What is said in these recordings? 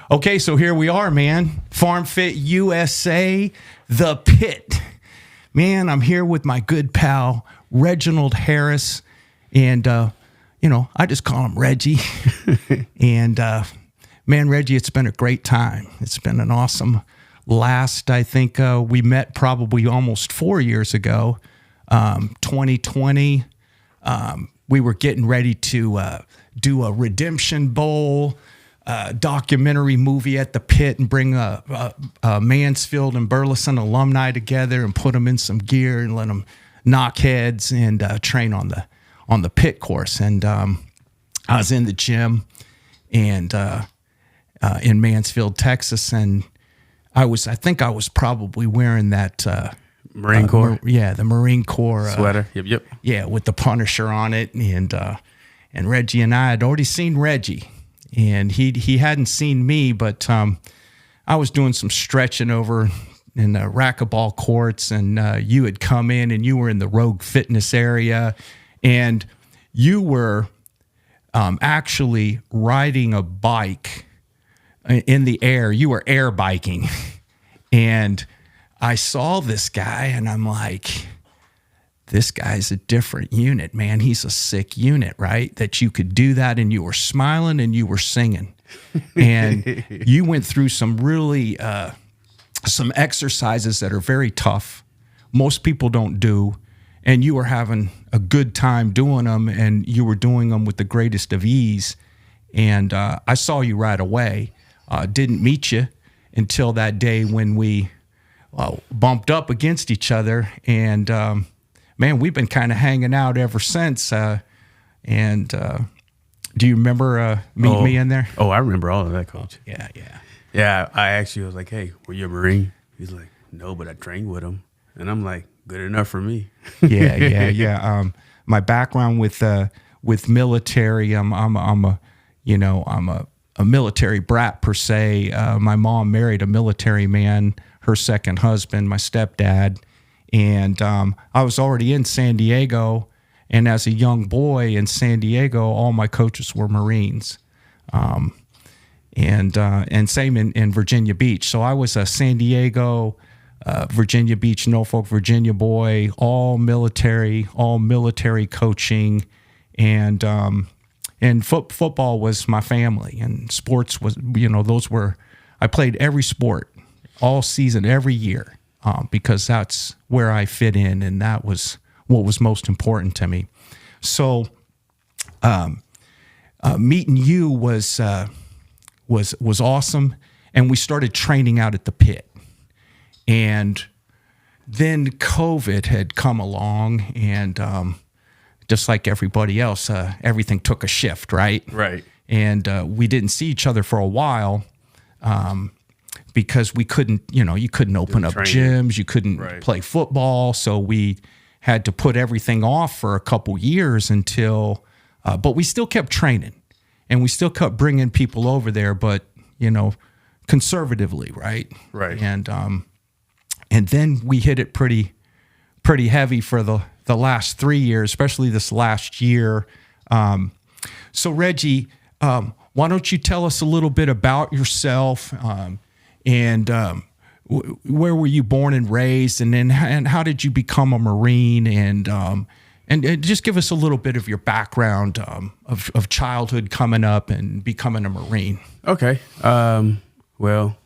Okay, so here we are, man. Farm Fit USA, the pit. Man, I'm here with my good pal, Reginald Harris. And, I just call him Reggie. And, man, Reggie, it's been a great time. It's been an awesome I think we met probably almost 4 years ago, 2020. We were getting ready to do a Redemption Bowl documentary movie at the pit and bring Mansfield and Burleson alumni together and put them in some gear and let them knock heads and train on the pit course. And I was in the gym and in Mansfield, Texas, and I think I was probably wearing that Marine Corps. The Marine Corps sweater. Yep. Yeah, with the Punisher on it, and Reggie and I had already seen Reggie. And he hadn't seen me, but I was doing some stretching over in the racquetball courts, and you had come in, and you were in the Rogue Fitness area, and you were actually riding a bike in the air. You were air biking, and I saw this guy, and I'm like, this guy's a different unit, man. He's a sick unit, right? That you could do that, and you were smiling and you were singing. And you went through some really, some exercises that are very tough. Most people don't do. And you were having a good time doing them, and you were doing them with the greatest of ease. And I saw you right away. Didn't meet you until that day when we bumped up against each other. And, man, we've been kind of hanging out ever since. Do you remember meeting me in there? Oh, I remember all of that, Coach. Yeah. Yeah, I actually was like, hey, were you a Marine? He's like, no, but I trained with him. And I'm like, good enough for me. Yeah. My background with military, I'm a military brat per se. My mom married a military man, her second husband, my stepdad. And I was already in San Diego, and as a young boy in San Diego, all my coaches were Marines, and same in Virginia Beach. So I was a San Diego, Virginia Beach, Norfolk, Virginia boy, all military coaching, and football was my family, and sports was, I played every sport all season, every year. Because that's where I fit in, and that was what was most important to me. So, meeting you was awesome, and we started training out at the pit. And then COVID had come along, and just like everybody else, everything took a shift, right? Right. And we didn't see each other for a while. Because we couldn't, you couldn't open up gyms, you couldn't play football. So we had to put everything off for a couple years until, but we still kept training, and we still kept bringing people over there, but, conservatively, right? Right. And then we hit it pretty heavy for the last 3 years, especially this last year. So Reggie, why don't you tell us a little bit about yourself, and where were you born and raised, and how did you become a Marine, and just give us a little bit of your background of childhood coming up and becoming a Marine. Okay. Well,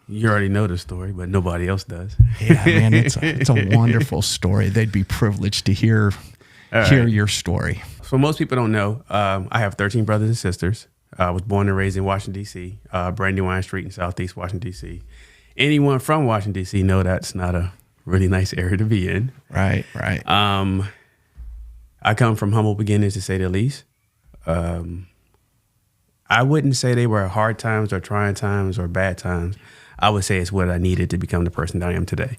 you already know the story, but nobody else does. Yeah, man, it's a wonderful story. They'd be privileged to hear your story. So most people don't know, I have 13 brothers and sisters. I was born and raised in Washington, D.C., Brandywine Street in Southeast Washington, D.C. Anyone from Washington, D.C. know that's not a really nice area to be in. Right. I come from humble beginnings, to say the least. I wouldn't say they were hard times or trying times or bad times. I would say it's what I needed to become the person that I am today.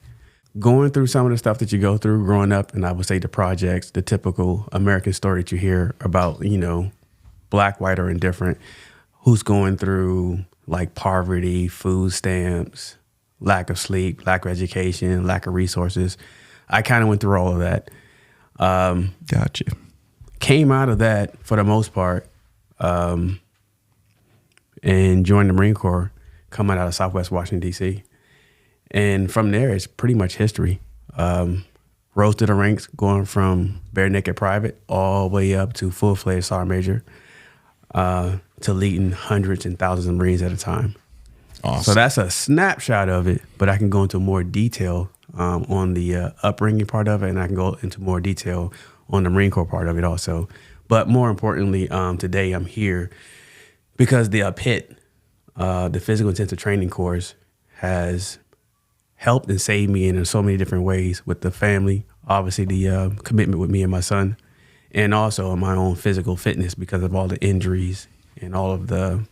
Going through some of the stuff that you go through growing up, and I would say the projects, the typical American story that you hear about, black, white, or indifferent, who's going through like poverty, food stamps, lack of sleep, lack of education, lack of resources. I kind of went through all of that. Gotcha. Came out of that for the most part, and joined the Marine Corps. coming out of Southwest Washington, D.C. And from there, it's pretty much history. Rose to the ranks, going from bare naked private all the way up to full-fledged Sergeant Major, to leading hundreds and thousands of Marines at a time. Awesome. So that's a snapshot of it, but I can go into more detail on the upbringing part of it, and I can go into more detail on the Marine Corps part of it also. But more importantly, today I'm here because the PIT, the Physical Intensive Training course, has helped and saved me in so many different ways with the family, obviously the commitment with me and my son, and also my own physical fitness because of all the injuries and all of the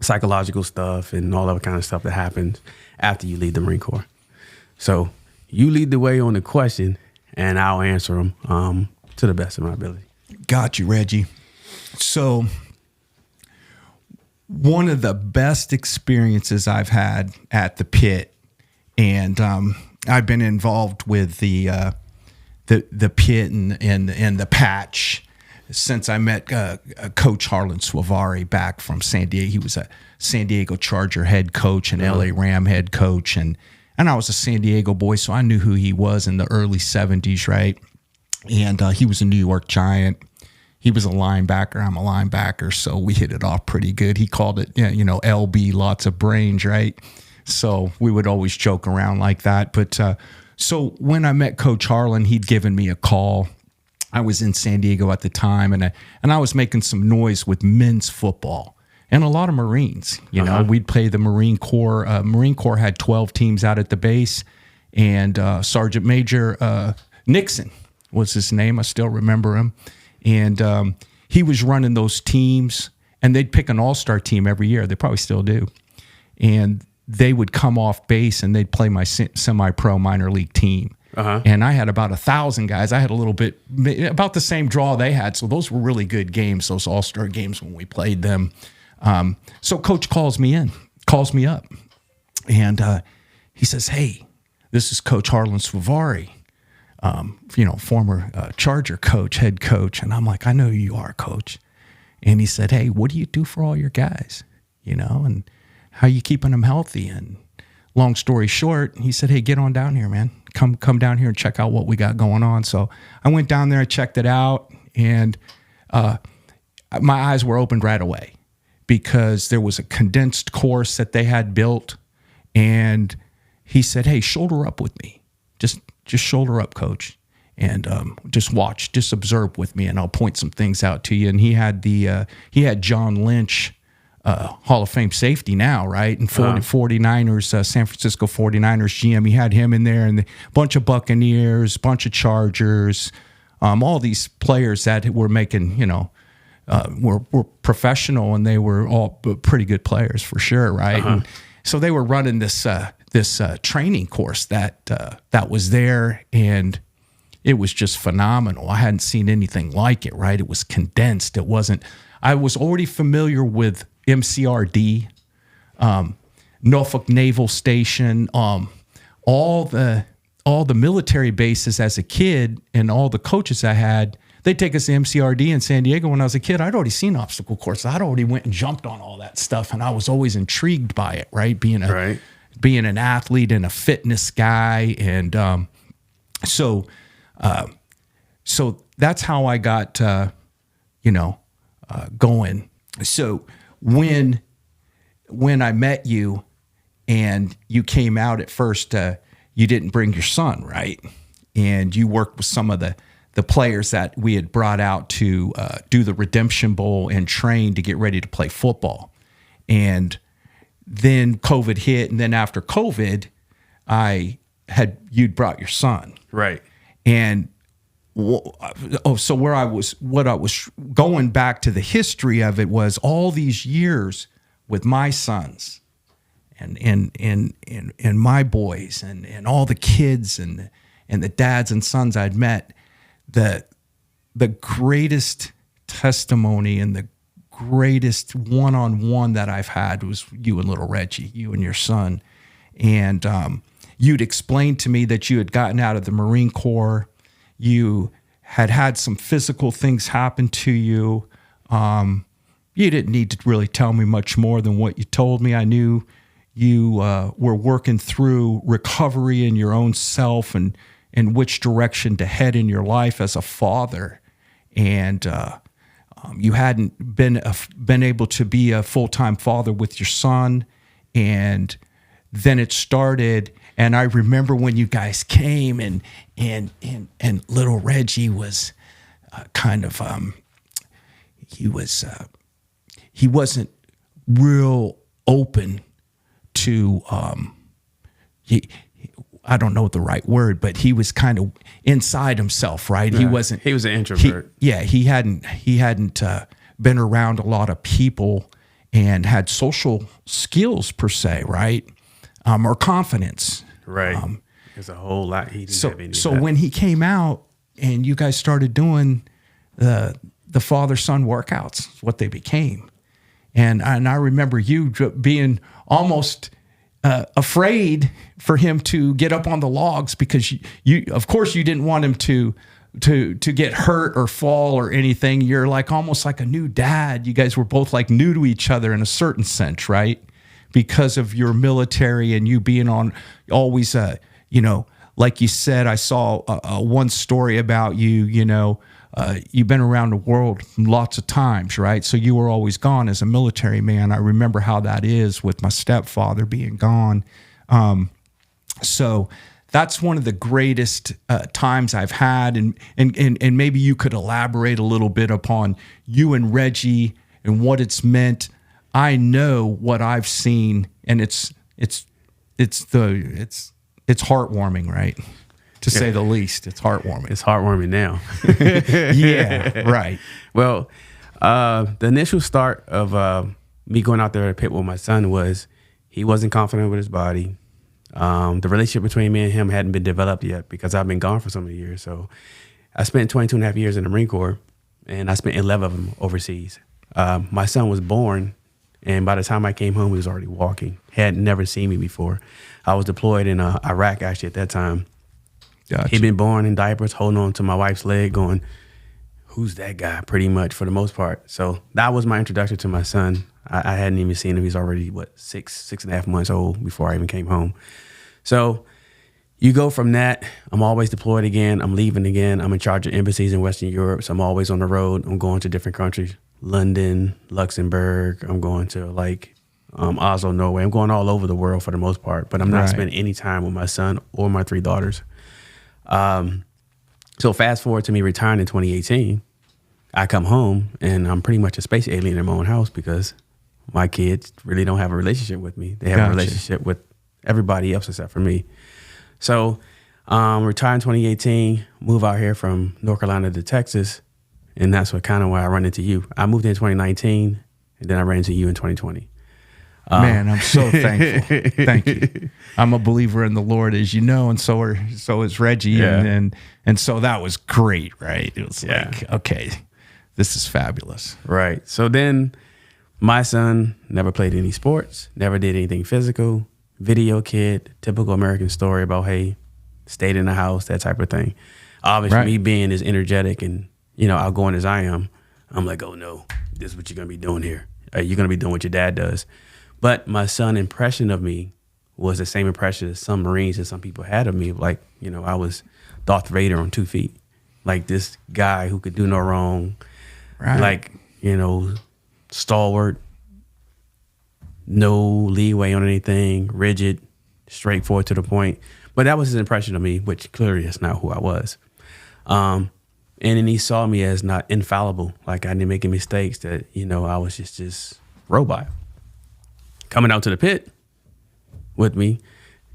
psychological stuff and all that kind of stuff that happens after you leave the Marine Corps. So you lead the way on the question, and I'll answer them to the best of my ability. Got you, Reggie. So one of the best experiences I've had at the PIT, and I've been involved with the PIT and the patch since I met Coach Harlan Suavari back from San Diego. He was a San Diego Charger head coach and LA Ram head coach, and I was a San Diego boy, so I knew who he was in the early 70s, right? And he was a New York Giant. He was a linebacker. I'm a linebacker, so we hit it off pretty good. He called it, LB, lots of brains, right? So we would always joke around like that. But so when I met Coach Harlan, he'd given me a call. I was in San Diego at the time, and I was making some noise with men's football and a lot of Marines. We'd play the Marine Corps. Marine Corps had 12 teams out at the base, and Sergeant Major Nixon was his name. I still remember him. And he was running those teams, and they'd pick an all-star team every year. They probably still do. And they would come off base, and they'd play my semi-pro minor league team. And I had about 1,000 guys. I had a little bit, about the same draw they had. So those were really good games, those all-star games when we played them. So Coach calls me up, and he says, "Hey, this is Coach Harlan Suavari, former Charger coach, head coach." And I'm like, "I know who you are, Coach." And he said, "Hey, what do you do for all your guys? And how you keeping them healthy?" And long story short, he said, "Hey, get on down here, man. Come down here and check out what we got going on." So I went down there, I checked it out, and my eyes were opened right away because there was a condensed course that they had built. And he said, "Hey, shoulder up with me. Just shoulder up, Coach, and just watch, just observe with me, and I'll point some things out to you." And he had John Lynch, Hall of Fame safety now, right? And 49ers, San Francisco 49ers GM. He had him in there, and a bunch of Buccaneers, bunch of Chargers, all these players that were making, were professional, and they were all pretty good players for sure, right? And so they were running this training course that was there, and it was just phenomenal. I hadn't seen anything like it, right? It was condensed. I was already familiar with MCRD, Norfolk Naval Station, all the military bases as a kid, and all the coaches I had. They'd take us to MCRD in San Diego when I was a kid. I'd already seen obstacle courses. I'd already went and jumped on all that stuff, and I was always intrigued by it, right? Being an athlete and a fitness guy. And so that's how I got, going. So when I met you and you came out at first, you didn't bring your son, right? And you worked with some of the players that we had brought out to do the Redemption Bowl and train to get ready to play football. And then COVID hit, and then after COVID, you'd brought your son, right? And so what I was going back to the history of it was all these years with my sons, and my boys, and all the kids and the dads and sons I'd met. The greatest testimony and the greatest one-on-one that I've had was you and little Reggie, you and your son. And you'd explained to me that you had gotten out of the Marine Corps. You had some physical things happen to you. You didn't need to really tell me much more than what you told me. I knew you were working through recovery in your own self and which direction to head in your life as a father, and you hadn't been able to be a full-time father with your son, and then it started. And I remember when you guys came, and little Reggie was kind of he wasn't real open to I don't know the right word, but he was kind of inside himself, right? Yeah, he was an introvert. He hadn't been around a lot of people and had social skills per se, right? Or confidence. Right. There's a whole lot he didn't have any of so that. when he came out and you guys started doing the father-son workouts, what they became. And I remember you being almost afraid for him to get up on the logs because you of course you didn't want him to get hurt or fall or anything. You're like almost like a new dad. You guys were both like new to each other in a certain sense, right? Because of your military and you being on always, like you said, I saw one story about you, you've been around the world lots of times, right? So you were always gone as a military man. I remember how that is with my stepfather being gone. So that's one of the greatest times I've had. And maybe you could elaborate a little bit upon you and Reggie and what it's meant. I know what I've seen, and it's heartwarming, right? To say the least, it's heartwarming. It's heartwarming now. Yeah, right. Well, the initial start of me going out there to pit with my son was he wasn't confident with his body. The relationship between me and him hadn't been developed yet because I've been gone for so many years. So I spent 22 and a half years in the Marine Corps, and I spent 11 of them overseas. My son was born, and by the time I came home, he was already walking. He had never seen me before. I was deployed in Iraq, actually, at that time. Gotcha. He'd been born in diapers, holding on to my wife's leg, going, who's that guy, pretty much, for the most part. So that was my introduction to my son. I hadn't even seen him. He's already, six and a half months old before I even came home. So you go from that. I'm always deployed again. I'm leaving again. I'm in charge of embassies in Western Europe, so I'm always on the road. I'm going to different countries, London, Luxembourg. I'm going to Oslo, Norway. I'm going all over the world for the most part, but I'm not spending any time with my son or my 3 daughters. So fast forward to me retiring in 2018, I come home and I'm pretty much a space alien in my own house because my kids really don't have a relationship with me. They have a relationship with everybody else except for me. So, retire in 2018, move out here from North Carolina to Texas. And that's what kind of why I run into you. I moved in 2019 and then I ran into you in 2020. Man, I'm so thankful. Thank you. I'm a believer in the Lord, as you know, and so is Reggie. Yeah. And so that was great, right? It was like, okay, this is fabulous. Right. So then my son never played any sports, never did anything physical, video kid, typical American story about, hey, stayed in the house, that type of thing. Obviously, me being as energetic and, outgoing as I am, I'm like, oh no, this is what you're going to be doing here. You're going to be doing what your dad does. But my son's impression of me was the same impression as some Marines and some people had of me. Like, I was Darth Vader on 2 feet. Like this guy who could do no wrong. Right. Like, stalwart, no leeway on anything, rigid, straightforward to the point. But that was his impression of me, which clearly is not who I was. And then he saw me as not infallible. Like I didn't make any mistakes, that, I was just robot. Coming out to the pit with me,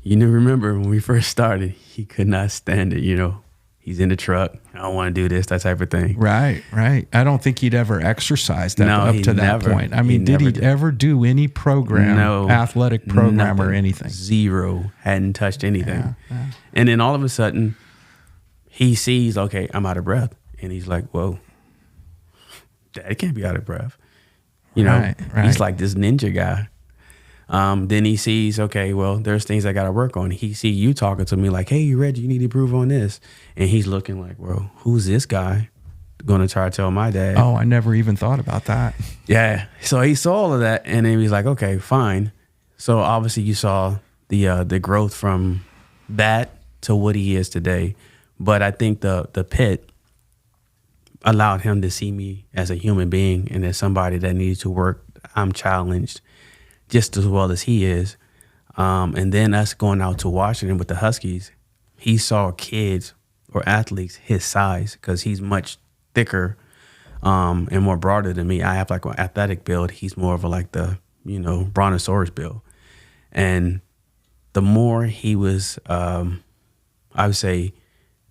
remember when we first started, he could not stand it, He's in the truck. I don't want to do this, that type of thing. Right. I don't think he'd ever exercised that up to that point. I mean, did he ever do any program, athletic program or anything? Zero. Hadn't touched anything. Yeah. And then all of a sudden, he sees, okay, I'm out of breath. And he's like, whoa, Dad can't be out of breath. Right. He's like this ninja guy. Then he sees, okay, well, there's things I got to work on. He see you talking to me like, hey, Reggie, you need to improve on this. And he's looking like, well, who's this guy going to try to tell my dad? Oh, I never even thought about that. Yeah. So he saw all of that. And then he's like, okay, fine. So obviously you saw the growth from that to what he is today. But I think the pit allowed him to see me as a human being and as somebody that needed to work. I'm challenged just as well as he is. And then us going out to Washington with the Huskies, he saw kids or athletes his size because he's much thicker and more broader than me. I have like an athletic build. He's more of a like the, brontosaurus build. And the more he was, I would say,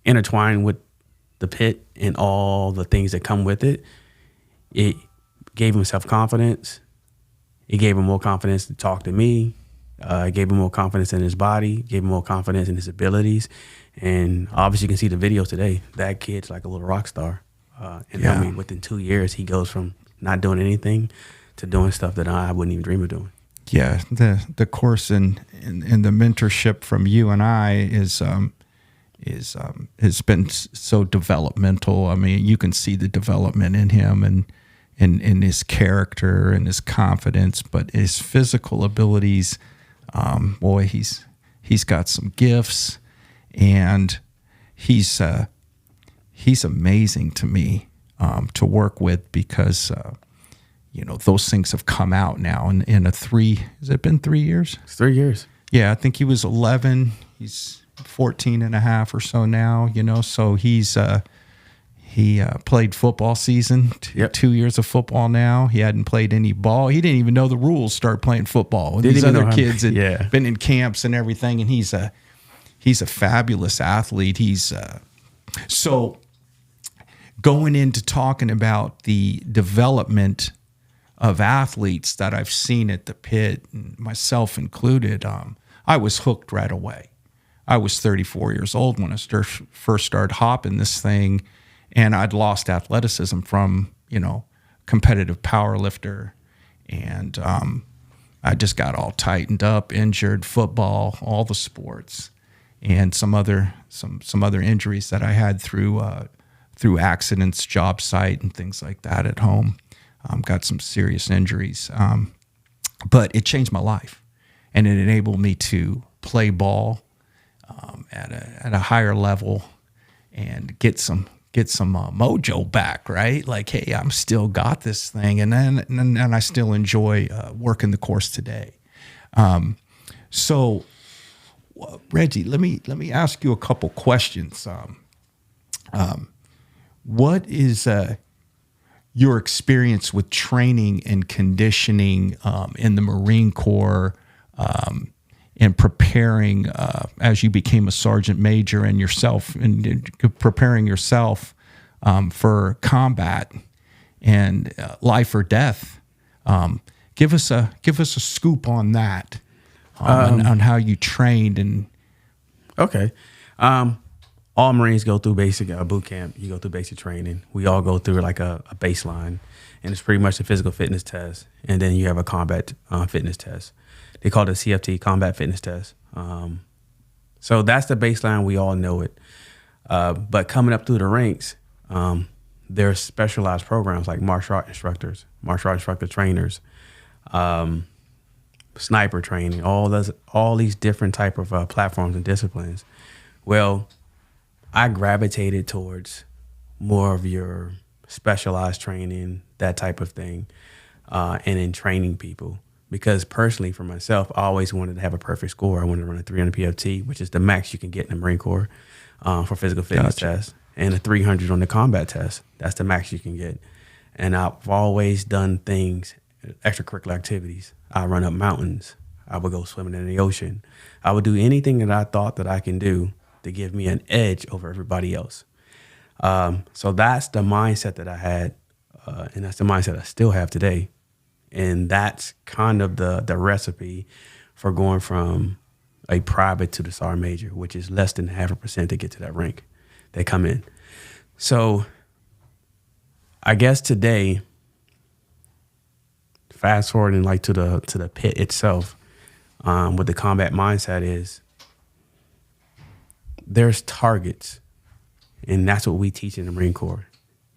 intertwined with the pit and all the things that come with it, it gave him self-confidence. It gave him more confidence to talk to me. It gave him more confidence in his body, gave him more confidence in his abilities. And obviously you can see the videos today. That kid's like a little rock star. And I mean, within 2 years, he goes from not doing anything to doing stuff that I wouldn't even dream of doing. Yeah, the course and the mentorship from you and I has been so developmental. I mean, you can see the development in him and in his character and his confidence, but his physical abilities, boy, he's got some gifts, and he's amazing to me to work with because those things have come out now in has it been 3 years? It's 3 years. Yeah, I think he was 11. He's 14 and a half or so now, so he played football season, 2 years of football now. He hadn't played any ball. He didn't even know the rules, start playing football. And these other kids had been in camps and everything, and he's a fabulous athlete. So going into talking about the development of athletes that I've seen at the pit, myself included, I was hooked right away. I was 34 years old when I first started hopping this thing, and I'd lost athleticism from, competitive power lifter. And I just got all tightened up, injured, football, all the sports, and some other injuries that I had through accidents, job site, and things like that at home. Got some serious injuries. But it changed my life, and it enabled me to play ball at a higher level and get some mojo back, right? Like, hey, I'm still got this thing, and I still enjoy working the course today. So, Reggie, let me ask you a couple questions. What is your experience with training and conditioning in the Marine Corps? And preparing as you became a sergeant major and yourself, and preparing yourself for combat and life or death. Give us a scoop on that, on how you trained and. Okay, all Marines go through basic boot camp. You go through basic training. We all go through like a baseline, and it's pretty much a physical fitness test, and then you have a combat fitness test. They call it a CFT, Combat Fitness Test. So that's the baseline. We all know it. But coming up through the ranks, there's specialized programs like martial art instructors, martial art instructor trainers, sniper training, all these different type of platforms and disciplines. Well, I gravitated towards more of your specialized training, that type of thing, and in training people. Because personally, for myself, I always wanted to have a perfect score. I wanted to run a 300 PFT, which is the max you can get in the Marine Corps for physical fitness test, and a 300 on the combat test. That's the max you can get. And I've always done things, extracurricular activities. I run up mountains. I would go swimming in the ocean. I would do anything that I thought that I can do to give me an edge over everybody else. So that's the mindset that I had, and that's the mindset I still have today. And that's kind of the recipe for going from a private to the sergeant major, which is less than 0.5% to get to that rank. They come in. So I guess today, fast forwarding like to the pit itself, what the combat mindset is, there's targets, and that's what we teach in the Marine Corps.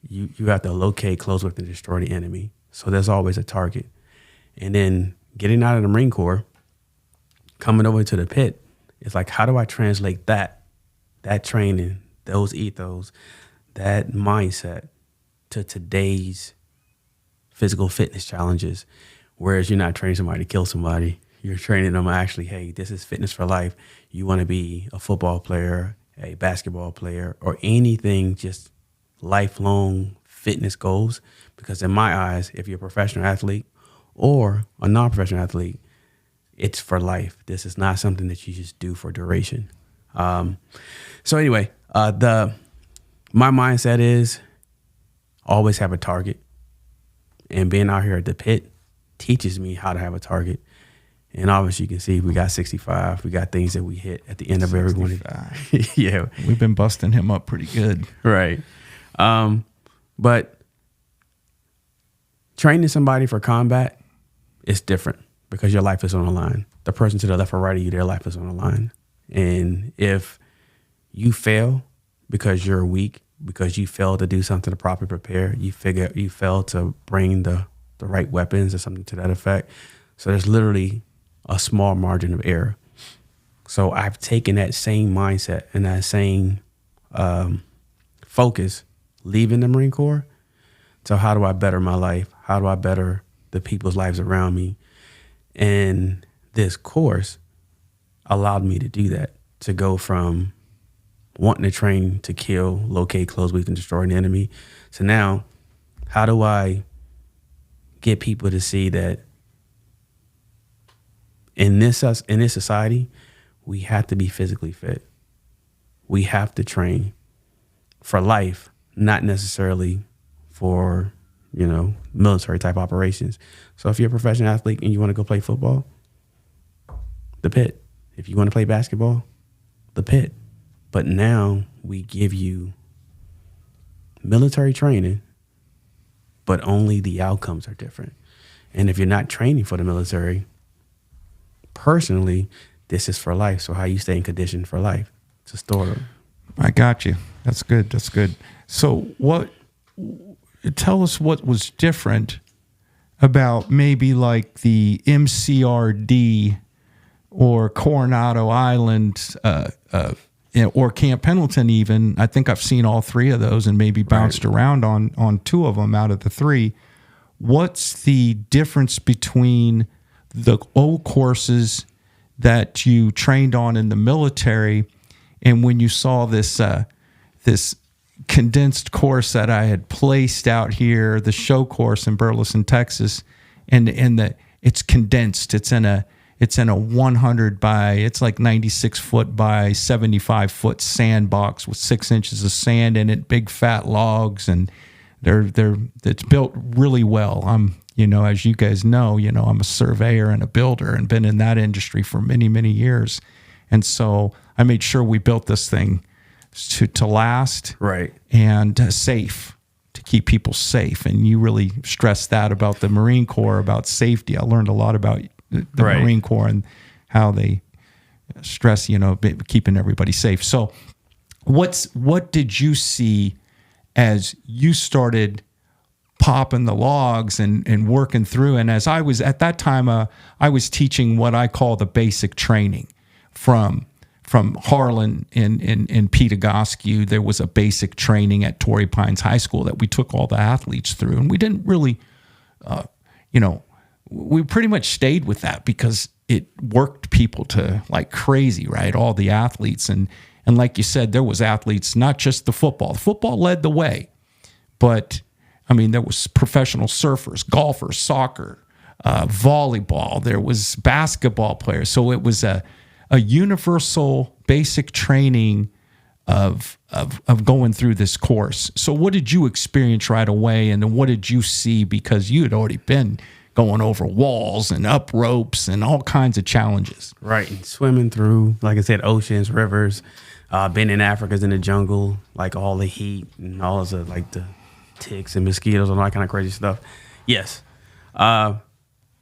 You have to locate, close with, and destroy the enemy. So there's always a target. And then getting out of the Marine Corps, coming over to the pit, it's like, how do I translate that training, those ethos, that mindset to today's physical fitness challenges? Whereas you're not training somebody to kill somebody. You're training them actually, hey, this is fitness for life. You want to be a football player, a basketball player, or anything, just lifelong fitness goals. Because in my eyes, if you're a professional athlete or a non-professional athlete, it's for life. This is not something that you just do for duration. So anyway, my mindset is always have a target. And being out here at the pit teaches me how to have a target. And obviously you can see we got 65. We got things that we hit at the end of every one. Yeah. We've been busting him up pretty good. Right. But training somebody for combat is different because your life is on the line. The person to the left or right of you, their life is on the line. And if you fail because you're weak, because you fail to do something to properly prepare, you fail to bring the right weapons or something to that effect. So there's literally a small margin of error. So I've taken that same mindset and that same focus leaving the Marine Corps. So how do I better my life? How do I better the people's lives around me? And this course allowed me to do that, to go from wanting to train to kill, locate, close, weaken, and destroy an enemy. So now, how do I get people to see that in this society, we have to be physically fit. We have to train for life, not necessarily for, military type operations. So if you're a professional athlete and you want to go play football, the pit. If you want to play basketball, the pit. But now we give you military training, but only the outcomes are different. And if you're not training for the military, personally, this is for life. So how you stay in condition for life? It's a story. I got you. That's good. That's good. So tell us what was different about maybe like the MCRD or Coronado Island or Camp Pendleton even. I think I've seen all three of those and maybe bounced around on two of them out of the three. What's the difference between the old courses that you trained on in the military and when you saw this condensed course that I had placed out here, the show course in Burleson, Texas, and it's condensed. It's in a 100 by, it's like 96 foot by 75 foot sandbox with 6 inches of sand in it, big fat logs, and it's built really well. I'm, as you guys know, I'm a surveyor and a builder and been in that industry for many, many years. And so I made sure we built this thing to last, right, and safe, to keep people safe. And you really stressed that about the Marine Corps, about safety. I learned a lot about the Marine Corps and how they stress, keeping everybody safe. So what did you see as you started popping the logs and working through? And as I was at that time, I was teaching what I call the basic training from Harlan and Pete Egoscue. There was a basic training at Torrey Pines High School that we took all the athletes through, and we didn't really, we pretty much stayed with that because it worked people to like crazy, right? All the athletes, and like you said, there was athletes, not just the football. Football led the way, but there was professional surfers, golfers, soccer, volleyball. There was basketball players. So it was a universal basic training of going through this course. So what did you experience right away, and then what did you see, because you had already been going over walls and up ropes and all kinds of challenges? Right, and swimming through, like I said, oceans, rivers, been in Africa's in the jungle, like all the heat and all of the like the ticks and mosquitoes and all that kind of crazy stuff. Yes.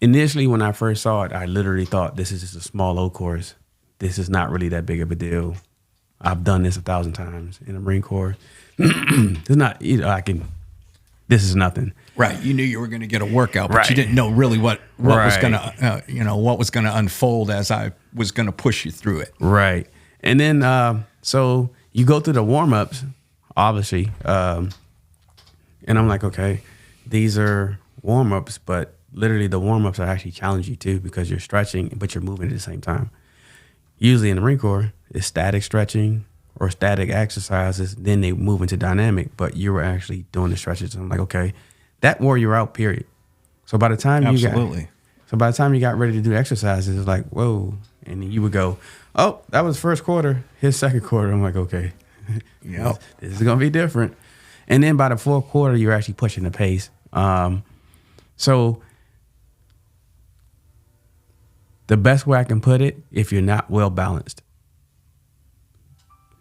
Initially, when I first saw it, I literally thought this is just a small old course. This is not really that big of a deal. I've done this 1,000 times in the Marine Corps. It's not, I can this is nothing. Right. You knew you were going to get a workout, but Right. you didn't know really what was Right. going to, what was going to unfold as I was going to push you through it. Right. And then, so you go through the warm-ups, obviously. And I'm like, okay, these are warm-ups, but literally the warm-ups are actually challenge you too, because you're stretching, but you're moving at the same time. Usually in the Marine Corps, it's static stretching or static exercises. Then they move into dynamic, but you were actually doing the stretches. I'm like, okay, that wore you out, period. So by the time you got ready to do exercises, it's like, whoa. And then you would go, oh, that was first quarter. Here's second quarter. I'm like, okay, Yep. this is going to be different. And then by the fourth quarter, you're actually pushing the pace. So the best way I can put it, if you're not well balanced,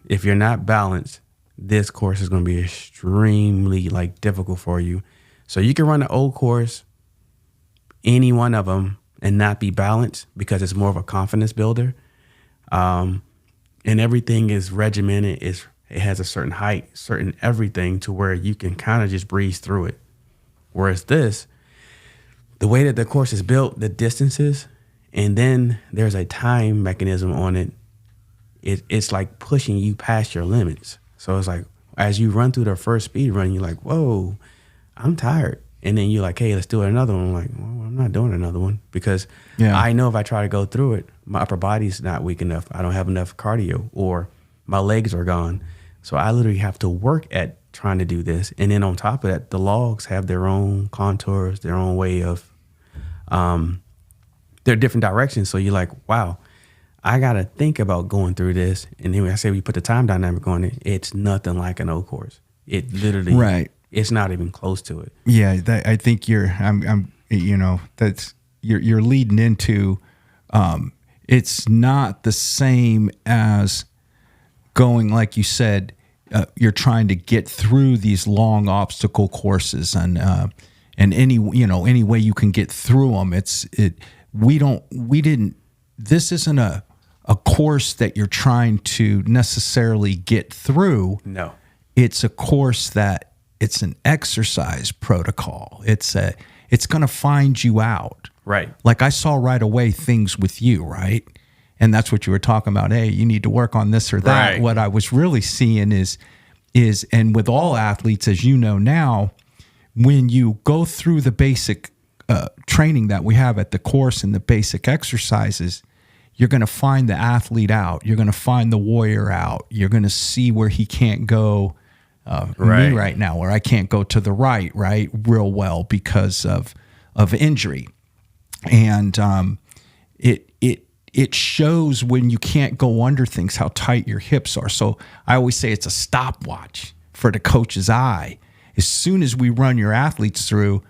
if you're not balanced, this course is going to be extremely difficult for you. So you can run the old course, any one of them, and not be balanced because it's more of a confidence builder. And everything is regimented. It has a certain height, certain everything to where you can kind of just breeze through it. Whereas this, the way that the course is built, the distances, and then there's a time mechanism on it. It's like pushing you past your limits. So it's like, as you run through the first speed run, you're like, whoa, I'm tired. And then you're like, hey, let's do another one. I'm like, well, I'm not doing another one because I know if I try to go through it, my upper body's not weak enough. I don't have enough cardio or my legs are gone. So I literally have to work at trying to do this. And then on top of that, the logs have their own contours, their own way of, they're different directions. So you're like, wow, I got to think about going through this. And then when I say we put the time dynamic on it, it's nothing like an old course. It literally, it's not even close to it. Yeah. I think you're leading into, it's not the same as going, like you said, you're trying to get through these long obstacle courses and any way you can get through them. This isn't a course that you're trying to necessarily get through. No, it's a course that it's an exercise protocol. It's going to find you out. Right. Like I saw right away things with you, right? And that's what you were talking about. Hey, you need to work on this or that. Right. What I was really seeing is, and with all athletes, as you know now, when you go through the basic training that we have at the course and the basic exercises, you're going to find the athlete out. You're going to find the warrior out. You're going to see where he can't go. Me right now, where I can't go to the right, real well because of injury, and it shows when you can't go under things how tight your hips are. So I always say it's a stopwatch for the coach's eye. As soon as we run your athletes through,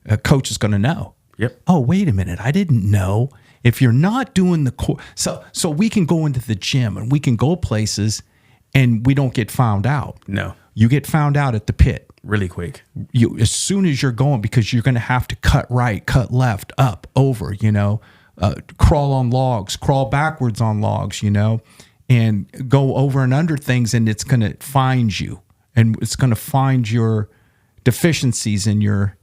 a coach is going to know. Yep. Oh, wait a minute. I didn't know. If you're not doing the course, so we can go into the gym and we can go places and we don't get found out. No. You get found out at the pit. Really quick. As soon as you're going, because you're going to have to cut right, cut left, up, over, crawl on logs, crawl backwards on logs, and go over and under things, and it's going to find you, and it's going to find your deficiencies in your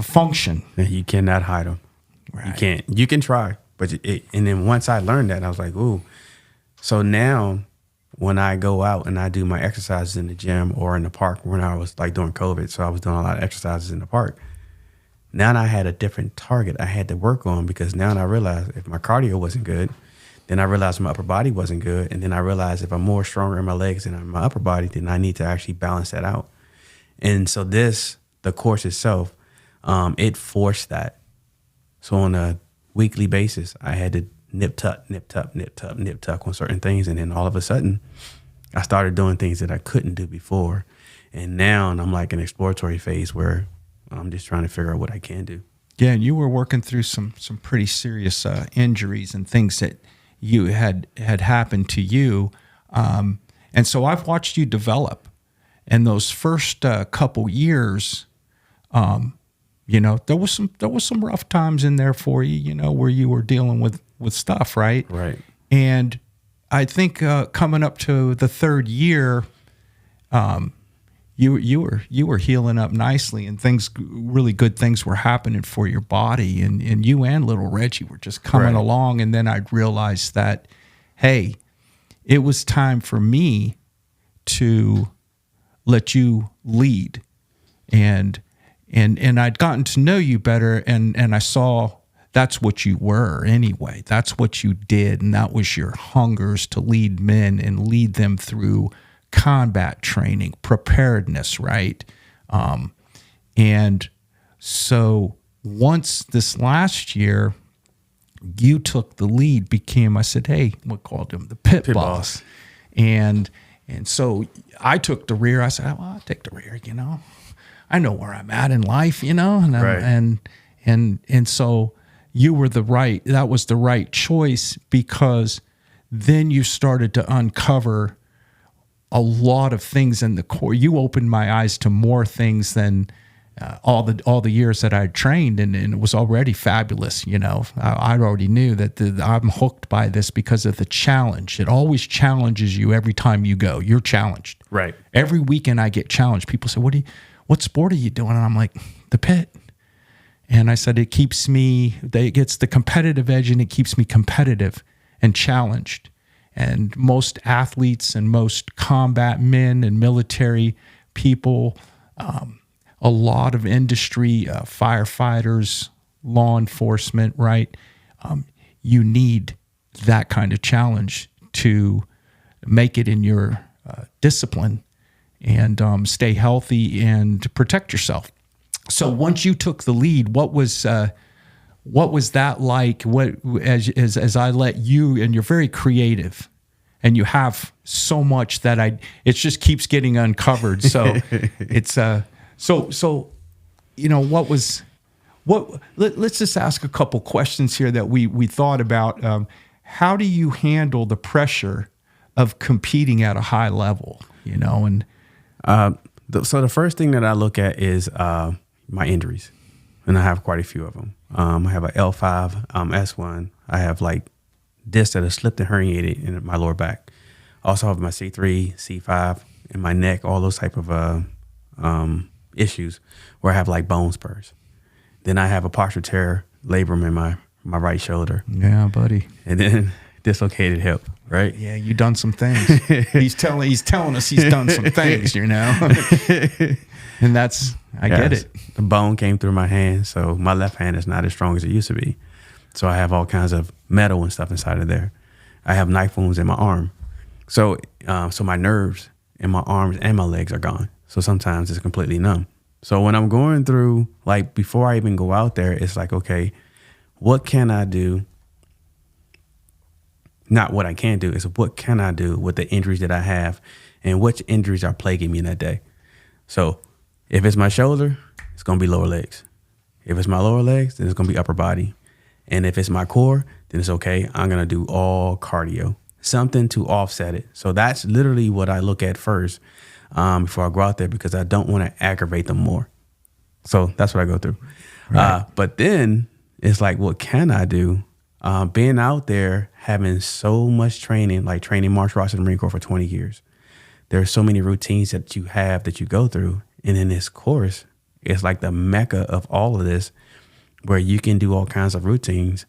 function. You cannot hide them. Right. You can't. You can try, but and then once I learned that, I was like, ooh. So now, when I go out and I do my exercises in the gym or in the park, when I was during COVID, so I was doing a lot of exercises in the park. Now I had a different target I had to work on, because now I realized if my cardio wasn't good, then I realized my upper body wasn't good. And then I realized if I'm more stronger in my legs than in my upper body, then I need to actually balance that out. And so the course itself, it forced that. So on a weekly basis, I had to nip tuck on certain things. And then all of a sudden, I started doing things that I couldn't do before. And now I'm like in an exploratory phase where I'm just trying to figure out what I can do. Yeah, and you were working through some pretty serious injuries and things that you had happened to you. And so I've watched you develop. And those first couple years, there was some rough times in there for you, where you were dealing with stuff, right? Right. And I think coming up to the third year, you were healing up nicely, and really good things were happening for your body, and you and little Reggie were just coming along. And then I realized that, hey, it was time for me to let you lead, and I'd gotten to know you better, and I saw that's what you were anyway. That's what you did, and that was your hungers to lead men and lead them through combat training, preparedness, right? And so once this last year, you took the lead, I said, hey, we called him the pit boss. And so I took the rear. I said, well, I'll take the rear, I know where I'm at in life, and so you were that was the right choice, because then you started to uncover a lot of things in the core. You opened my eyes to more things than all the years that I trained, and it was already fabulous. I already knew that I'm hooked by this because of the challenge. It always challenges you every time you go. You're challenged. Right. Every weekend I get challenged. People say, what sport are you doing? And I'm like, the pit. And I said, it gets the competitive edge, and it keeps me competitive and challenged. And most athletes and most combat men and military people, a lot of industry, firefighters, law enforcement, right? You need that kind of challenge to make it in your discipline and stay healthy and protect yourself. So once you took the lead, what was that like? As I let you, and you're very creative, and you have so much that it just keeps getting uncovered. So it's let's just ask a couple questions here that we thought about. How do you handle the pressure of competing at a high level? So the first thing that I look at is my injuries, and I have quite a few of them. I have an L5, S1. I have like discs that have slipped and herniated in my lower back. I also have my C3, C5 in my neck, all those type of issues where I have like bone spurs. Then I have a partial tear labrum in my right shoulder. Yeah, buddy. And then dislocated hip, right? Yeah, you done some things. He's telling us he's done some things, And that's, I get it. The bone came through my hand, so my left hand is not as strong as it used to be. So I have all kinds of metal and stuff inside of there. I have knife wounds in my arm. So my nerves in my arms and my legs are gone. So sometimes it's completely numb. So when I'm going through, like before I even go out there, it's like, okay, what can I do? Not what I can do, it's what can I do with the injuries that I have, and which injuries are plaguing me in that day. So if it's my shoulder, it's going to be lower legs. If it's my lower legs, then it's going to be upper body. And if it's my core, then it's okay. I'm going to do all cardio, something to offset it. So that's literally what I look at first before I go out there, because I don't want to aggravate them more. So that's what I go through. Right. But then it's like, what can I do? Being out there, having so much training, like training martial arts in the Marine Corps for 20 years. There are so many routines that you have that you go through. And in this course, it's like the mecca of all of this, where you can do all kinds of routines,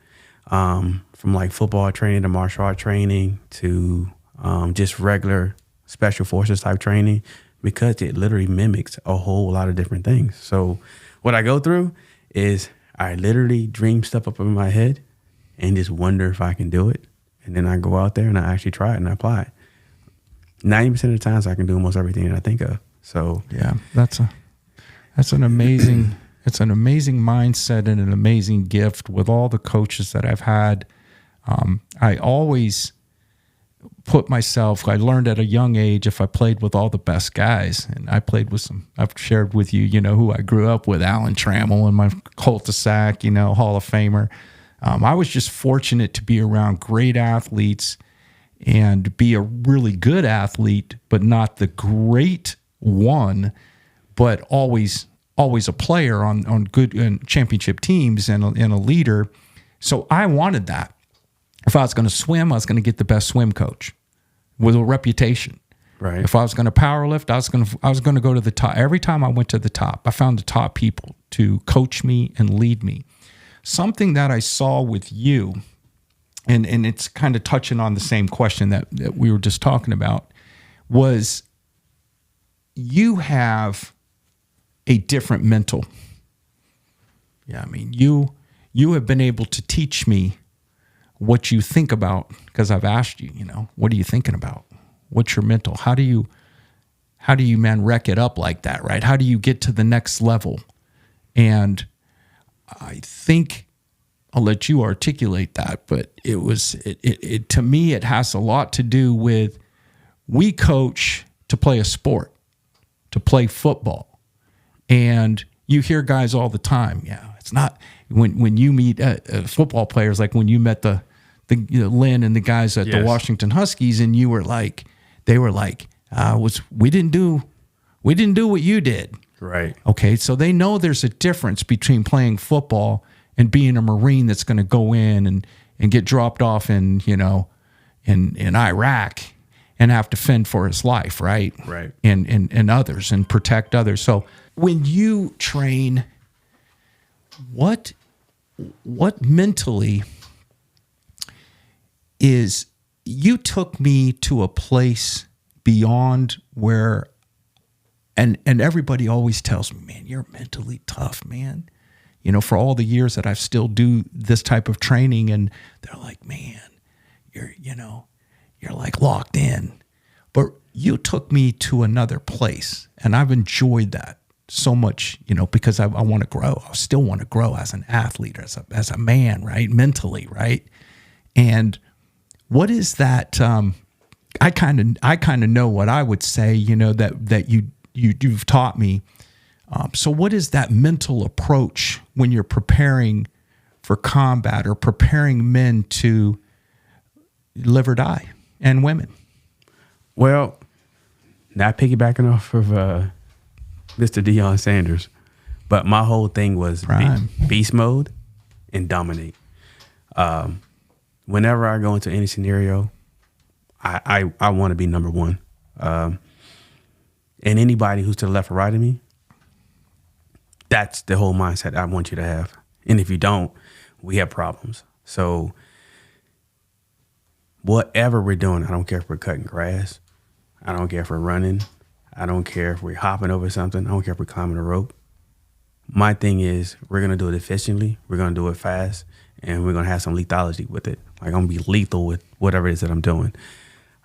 from like football training to martial art training to just regular special forces type training, because it literally mimics a whole lot of different things. So what I go through is I literally dream stuff up in my head and just wonder if I can do it. And then I go out there and I actually try it and I apply it. 90% of the times I can do almost everything that I think of. So yeah, that's an amazing it's an amazing mindset and an amazing gift. With all the coaches that I've had, I always put myself, I learned at a young age, if I played with all the best guys, and I played with some, I've shared with you, who I grew up with, Alan Trammell in my cul-de-sac, Hall of Famer. I was just fortunate to be around great athletes and be a really good athlete, but not the great one, but always a player on good championship teams and a leader. So I wanted that. If I was going to swim, I was going to get the best swim coach with a reputation. Right. If I was going to power lift, I was going to go to the top. Every time I went to the top, I found the top people to coach me and lead me. Something that I saw with you, and it's kind of touching on the same question that we were just talking about, was you have a different mental. Yeah, I mean, you have been able to teach me what you think about, because I've asked you, what are you thinking about? What's your mental? How do you man wreck it up like that, right? How do you get to the next level? And I think I'll let you articulate that, but it to me, it has a lot to do with, we coach to play a sport, to play football. And you hear guys all the time. Yeah, it's not when you meet football players, like when you met the Lynn and the guys at the Washington Huskies, and you were like, they were like, we didn't do what you did. Right. Okay, so they know there's a difference between playing football and being a Marine that's going to go in and get dropped off in Iraq and have to fend for his life, right? Right. And others, and protect others. So when you train, what mentally is, you took me to a place beyond where, and everybody always tells me, man, you're mentally tough, man. For all the years that I still do this type of training, and they're like, man, you're like locked in. But you took me to another place, and I've enjoyed that so much, because I want to grow. I still want to grow as an athlete, as a man, right? Mentally, right? And what is that? I kind of know what I would say, that you've taught me. So what is that mental approach when you're preparing for combat, or preparing men to live or die, and women? Well, not piggybacking off of Mr. Deion Sanders, but my whole thing was beast mode and dominate. Whenever I go into any scenario, I want to be number one. And anybody who's to the left or right of me, that's the whole mindset I want you to have. And if you don't, we have problems. So whatever we're doing, I don't care if we're cutting grass. I don't care if we're running. I don't care if we're hopping over something. I don't care if we're climbing a rope. My thing is, we're going to do it efficiently. We're going to do it fast. And we're going to have some lethality with it. I'm going to be lethal with whatever it is that I'm doing.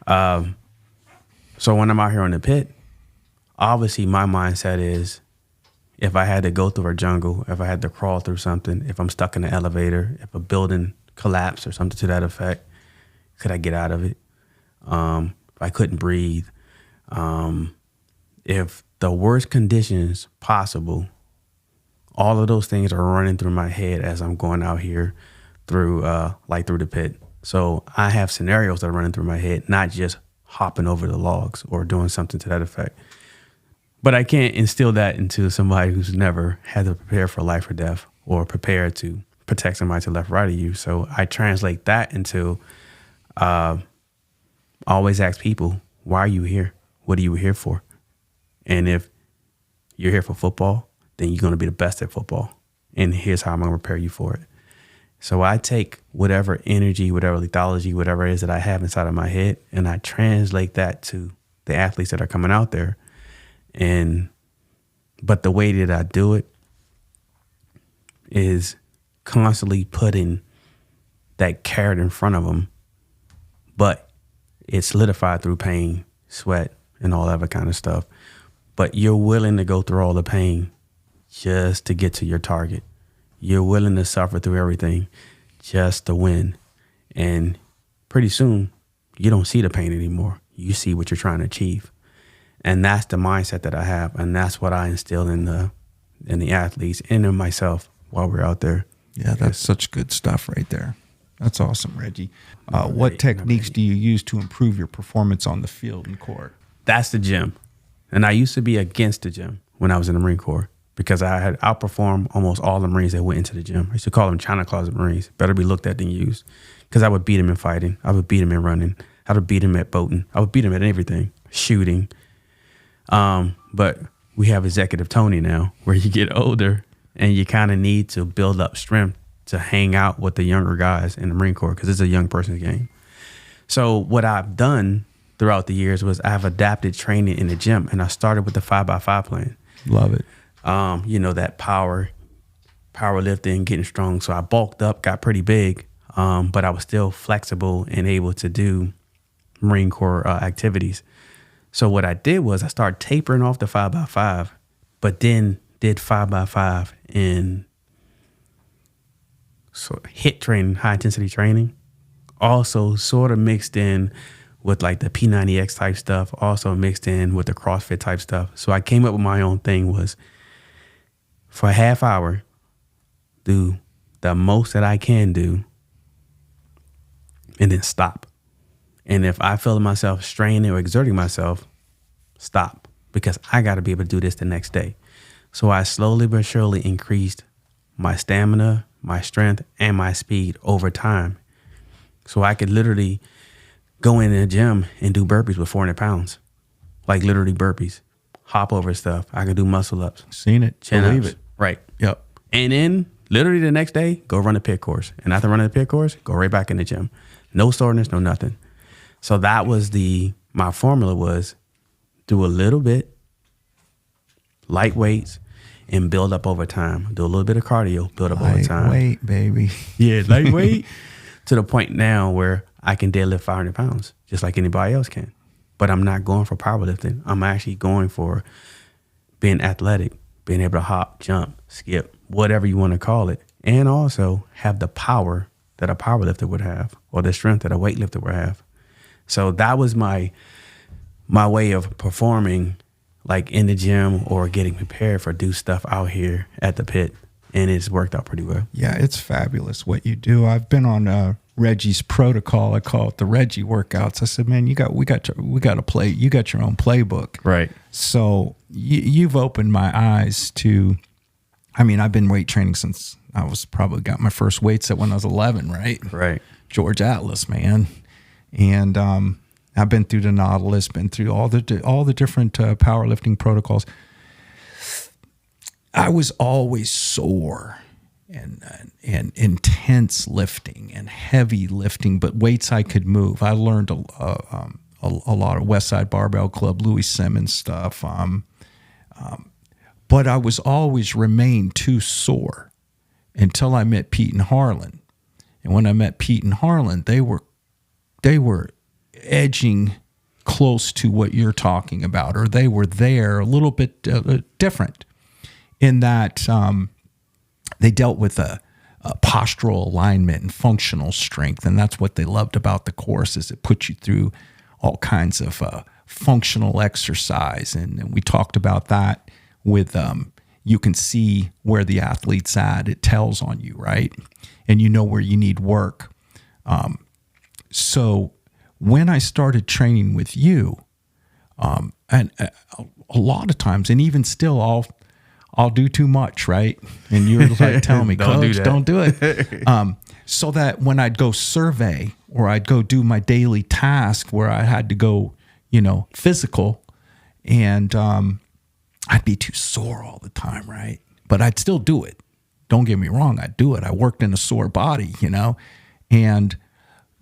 So when I'm out here in the pit, obviously my mindset is, if I had to go through a jungle, if I had to crawl through something, if I'm stuck in an elevator, if a building collapsed or something to that effect, could I get out of it? If I couldn't breathe, if the worst conditions possible, all of those things are running through my head as I'm going out here through the pit. So I have scenarios that are running through my head, not just hopping over the logs or doing something to that effect. But I can't instill that into somebody who's never had to prepare for life or death, or prepare to protect somebody to the left or right of you. So I translate that into, I always ask people, why are you here? What are you here for? And if you're here for football, then you're going to be the best at football. And here's how I'm going to prepare you for it. So I take whatever energy, whatever lethology, whatever it is that I have inside of my head, and I translate that to the athletes that are coming out there. But the way that I do it is constantly putting that carrot in front of them, but it's solidified through pain, sweat, and all that other kind of stuff. But you're willing to go through all the pain just to get to your target. You're willing to suffer through everything just to win. And pretty soon, you don't see the pain anymore. You see what you're trying to achieve. And that's the mindset that I have. And that's what I instill in the athletes and in myself while we're out there. Yeah, that's such good stuff right there. That's awesome, Reggie. What techniques do you use to improve your performance on the field and court? That's the gym. And I used to be against the gym when I was in the Marine Corps, because I had outperformed almost all the Marines that went into the gym. I used to call them China Closet Marines. Better be looked at than used. Because I would beat them in fighting. I would beat them in running. I would beat them at boating. I would beat them at everything. shooting. But we have executive Tony now, where you get older and you kind of need to build up strength to hang out with the younger guys in the Marine Corps, because it's a young person's game. So what I've done throughout the years was I've adapted training in the gym, and I started with the 5x5 plan. Love it. That powerlifting, getting strong. So I bulked up, got pretty big, but I was still flexible and able to do Marine Corps activities. So what I did was I started tapering off the 5x5, but then did 5x5 in HIIT training, high intensity training. Also sort of mixed in with like the P90X type stuff, also mixed in with the CrossFit type stuff. So I came up with my own thing was, for a half hour, do the most that I can do and then stop. And if I feel myself straining or exerting myself, stop, because I got to be able to do this the next day. So I slowly but surely increased my stamina, my strength, and my speed over time. So I could literally go in the gym and do burpees with 400 pounds, like literally burpees, hop over stuff. I could do muscle ups. Seen it. Chin Believe ups. it. Right. Yep. And then literally the next day, go run a pit course. And after running the pit course, go right back in the gym. No soreness, no nothing. So that was my formula was do a little bit, light weights, and build up over time. Do a little bit of cardio, build up over time. Lightweight, baby. Yeah, lightweight. To the point now where I can deadlift 500 pounds, just like anybody else can. But I'm not going for powerlifting. I'm actually going for being athletic, being able to hop, jump, skip, whatever you want to call it, and also have the power that a powerlifter would have, or the strength that a weightlifter would have. So that was my way of performing, like in the gym or getting prepared for do stuff out here at the pit, and it's worked out pretty well. Yeah, it's fabulous what you do. I've been on Reggie's protocol. I call it the Reggie workouts. I said, man, we got to play. You got your own playbook, Right. So you've opened my eyes to. I mean, I've been weight training since I was probably got my first weight set when I was 11, right? Right. George Atlas, man, and I've been through the Nautilus, been through all the different powerlifting protocols. I was always sore and intense lifting and heavy lifting, but weights I could move. I learned a lot of Westside Barbell Club, Louis Simmons stuff. But I was always remained too sore until I met Pete and Harlan. And when I met Pete and Harlan, they were edging close to what you're talking about, or they were there a little bit different in that they dealt with a postural alignment and functional strength. And that's what they loved about the course, is it put you through all kinds of functional exercise. And we talked about that with you can see where the athlete's at. It tells on you, right? And you know where you need work. So when I started training with you, and a lot of times, and even still, I'll do too much, right? And you're like, tell me, Coach, don't do it. So that when I'd go survey or I'd go do my daily task where I had to go, physical, and I'd be too sore all the time, right? But I'd still do it. Don't get me wrong, I'd do it. I worked in a sore body, and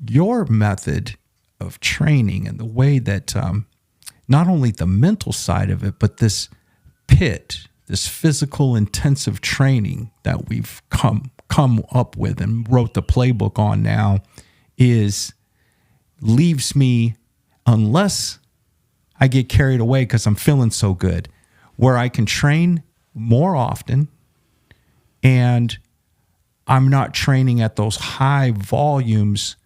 your method of training and the way that not only the mental side of it, but this physical intensive training that we've come up with and wrote the playbook on now leaves me, unless I get carried away because I'm feeling so good, where I can train more often and I'm not training at those high volumes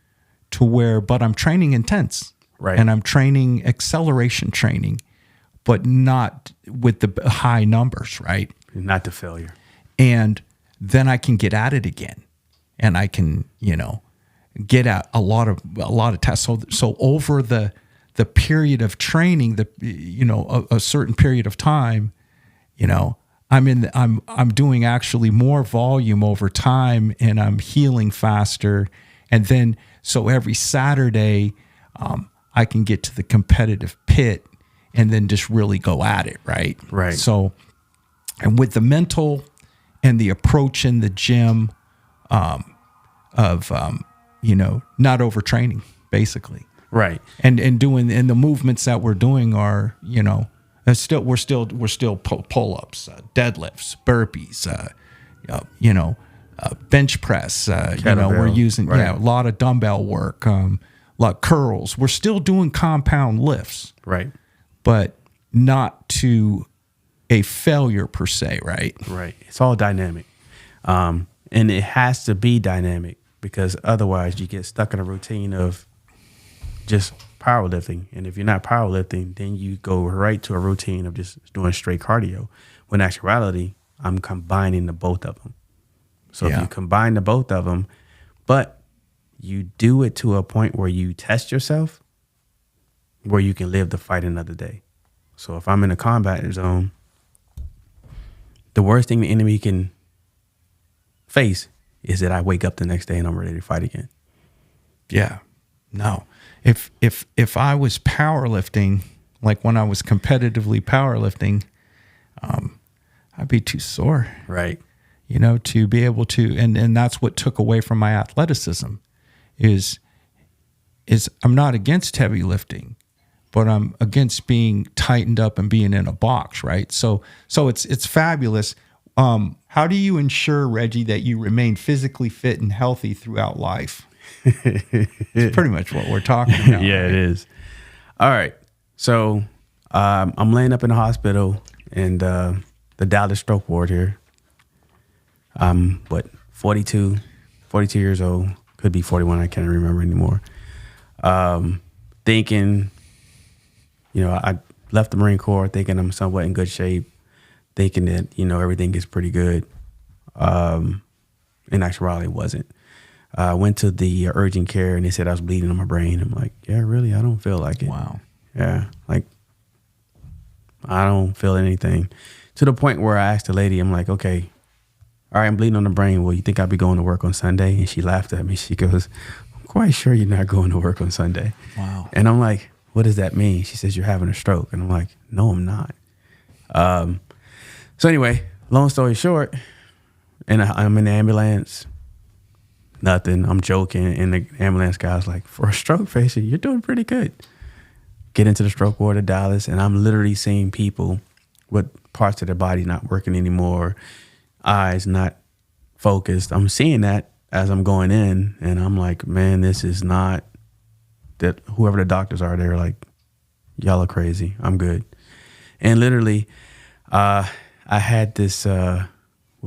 but I'm training intense. Right. And I'm training acceleration training, but not with the high numbers, right? Not the failure. And then I can get at it again, and I can, get at a lot of tests. So over the period of training, a certain period of time, I'm doing actually more volume over time, and I'm healing faster. And then, so every Saturday, I can get to the competitive pit and then just really go at it. Right. Right. So, and with the mental and the approach in the gym, not overtraining basically. Right. And doing, and the movements that we're doing are, we're still pull-ups, deadlifts, burpees, bench press, we're using, right. a lot of dumbbell work, a lot of curls. We're still doing compound lifts, Right. but not to a failure per se. Right. Right. It's all dynamic. And it has to be dynamic because otherwise you get stuck in a routine of just powerlifting. And if you're not powerlifting, then you go right to a routine of just doing straight cardio. When in actuality, I'm combining the both of them. So if you combine the both of them, but you do it to a point where you test yourself, where you can live the fight another day. So if I'm in a combat zone, the worst thing the enemy can face is that I wake up the next day and I'm ready to fight again. Yeah. No. If I was powerlifting, like when I was competitively powerlifting, I'd be too sore. Right. To be able to, and that's what took away from my athleticism is I'm not against heavy lifting, but I'm against being tightened up and being in a box. Right. So it's fabulous. How do you ensure, Reggie, that you remain physically fit and healthy throughout life? It's pretty much what we're talking about. Yeah, right? It is. All right. So I'm laying up in the hospital in the Dallas stroke ward here. I'm 42 years old, could be 41. I can't remember anymore. Thinking, I left the Marine Corps thinking I'm somewhat in good shape, thinking that, everything is pretty good. In actuality, it wasn't. I went to the urgent care and they said I was bleeding on my brain. I'm like, yeah, really? I don't feel like it. Wow. Yeah. Like, I don't feel anything. To the point where I asked the lady, I'm like, okay, all right, I'm bleeding on the brain. Well, you think I'll be going to work on Sunday? And she laughed at me. She goes, I'm quite sure you're not going to work on Sunday. Wow. And I'm like, what does that mean? She says, you're having a stroke. And I'm like, no, I'm not. So anyway, long story short, and I'm in the ambulance. Nothing. I'm joking. And the ambulance guy's like, for a stroke patient, you're doing pretty good. Get into the stroke ward of Dallas, and I'm literally seeing people with parts of their body not working anymore, eyes not focused. I'm seeing that as I'm going in, and I'm like, man, this is not that. Whoever the doctors are, they're like, y'all are crazy. I'm good. And literally, I had this, what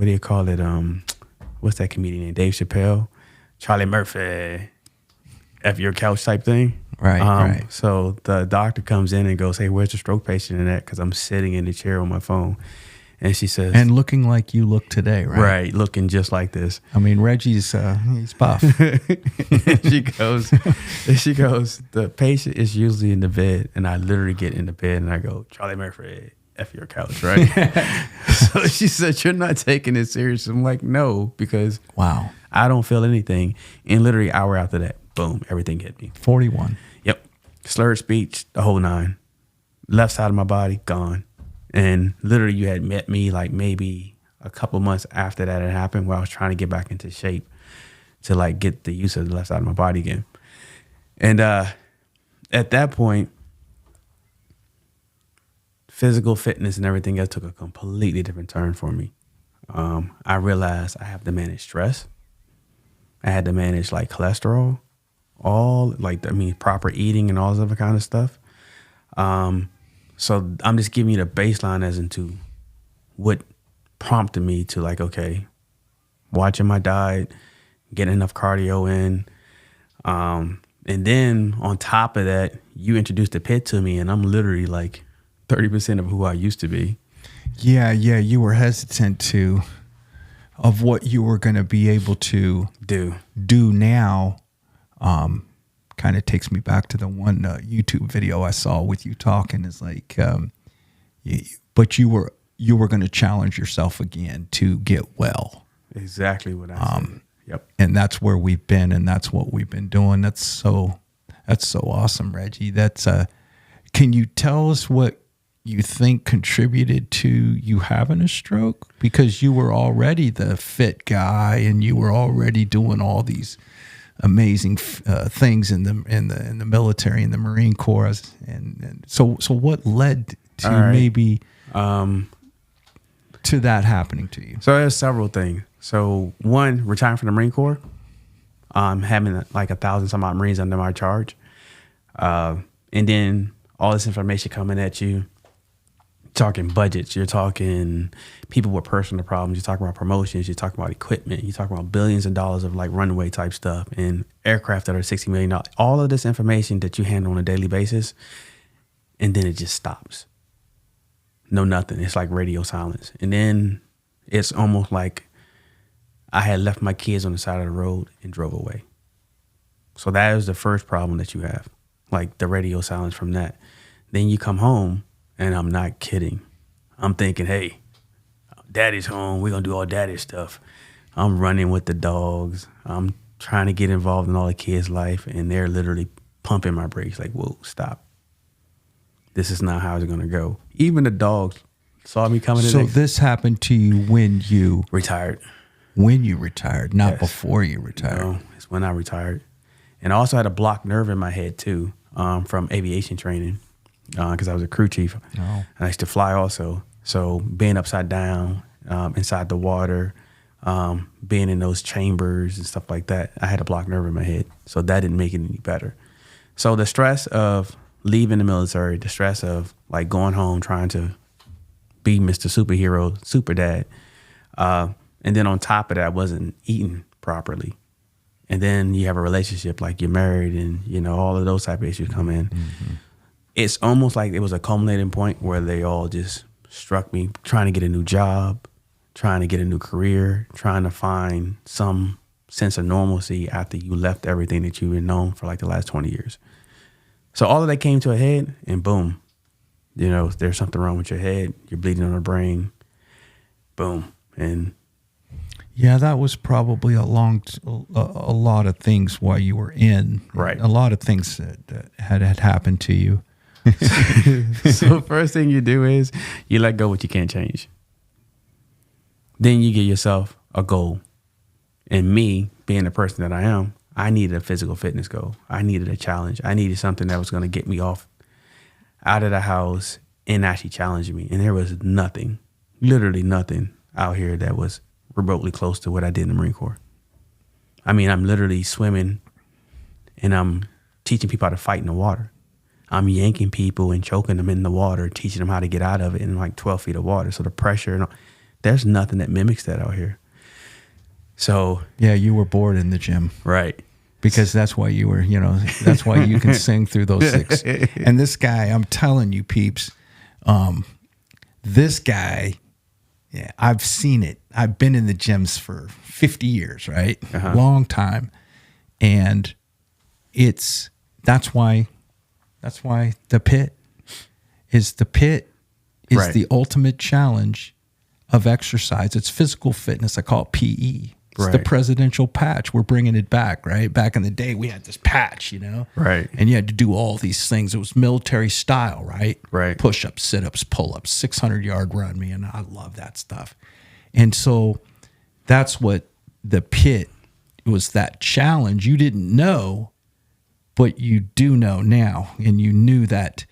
do you call it? What's that comedian named? Dave Chappelle? Charlie Murphy, F your couch type thing. Right, right. So the doctor comes in and goes, hey, where's the stroke patient in that? Because I'm sitting in the chair on my phone. And she says... And looking like you look today, right? Right, looking just like this. I mean, Reggie's, he's buff. And she goes, the patient is usually in the bed. And I literally get in the bed and I go, Charlie Murphy, F your couch, right? So she said, you're not taking it serious. I'm like, no, because... Wow. I don't feel anything. And literally an hour after that, boom, everything hit me. 41. Yep. Slurred speech, the whole nine. Left side of my body, gone. And literally you had met me like maybe a couple months after that had happened where I was trying to get back into shape to like get the use of the left side of my body again. And at that point, physical fitness and everything else took a completely different turn for me. I realized I have to manage stress. I had to manage like cholesterol, proper eating and all this other kind of stuff. So I'm just giving you the baseline as into what prompted me to like, okay, watching my diet, getting enough cardio in. And then on top of that, you introduced the pit to me and I'm literally like 30% of who I used to be. Yeah. You were hesitant of what you were going to be able to do now. Kind of takes me back to the one YouTube video I saw with you talking. Is like, but you were going to challenge yourself again to get well. Exactly what I said. Yep. And that's where we've been, and that's what we've been doing. That's so awesome, Reggie. That's Can you tell us what you think contributed to you having a stroke? Because you were already the fit guy and you were already doing all these amazing things in the military, in the Marine Corps. And so what led to maybe to that happening to you? So there's several things. So one, retiring from the Marine Corps, having like 1,000 some odd Marines under my charge. And then all this information coming at you, talking budgets, you're talking people with personal problems, you're talking about promotions, you're talking about equipment, you're talking about billions of dollars of like runway type stuff and aircraft that are $60 million. All of this information that you handle on a daily basis, and then it just stops. No, nothing. It's like radio silence. And then it's almost like I had left my kids on the side of the road and drove away. So that is the first problem that you have, like the radio silence from that. Then you come home, and I'm not kidding. I'm thinking, hey, daddy's home. We're going to do all daddy stuff. I'm running with the dogs. I'm trying to get involved in all the kids' life, and they're literally pumping my brakes like, whoa, stop. This is not how it's going to go. Even the dogs saw me coming in. So this happened to you when you retired. When you retired, not Yes. Before you retired. No, it's when I retired. And I also had a blocked nerve in my head too, from aviation training, because I was a crew chief. Oh. And I used to fly also. So being upside down, inside the water, being in those chambers and stuff like that, I had a blocked nerve in my head. So that didn't make it any better. So the stress of leaving the military, the stress of like going home, trying to be Mr. Superhero, super dad. And then on top of that, I wasn't eating properly. And then you have a relationship, like you're married and, you know, all of those type of issues come in. Mm-hmm. It's almost like it was a culminating point where they all just struck me, trying to get a new job, trying to get a new career, trying to find some sense of normalcy after you left everything that you've been known for like the last 20 years. So all of that came to a head and boom, you know, there's something wrong with your head. You're bleeding on the brain. Boom. And yeah, that was probably a lot of things while you were in. Right. A lot of things that had happened to you. So first thing you do is you let go what you can't change. Then you give yourself a goal. And me, being the person that I am, I needed a physical fitness goal. I needed a challenge. I needed something that was going to get me off out of the house and actually challenge me. And there was nothing, literally nothing out here that was remotely close to what I did in the Marine Corps. I mean, I'm literally swimming and I'm teaching people how to fight in the water. I'm yanking people and choking them in the water, teaching them how to get out of it in like 12 feet of water. So the pressure, and all, there's nothing that mimics that out here. So yeah, you were bored in the gym. Right. Because that's why you were, you know, that's why you can sing through those six. And this guy, I'm telling you, peeps, this guy, yeah, I've seen it. I've been in the gyms for 50 years, right? Uh-huh. Long time. And that's why the pit is Right. the ultimate challenge of exercise. It's physical fitness. I call it PE. It's the Right. presidential patch. We're bringing it back, right? Back in the day, we had this patch, you know? Right. And you had to do all these things. It was military style, right? Right. Push-ups, sit-ups, pull-ups, 600-yard run, man. I love that stuff. And so that's what the pit was, that challenge. You didn't know, but you do know now. And you knew that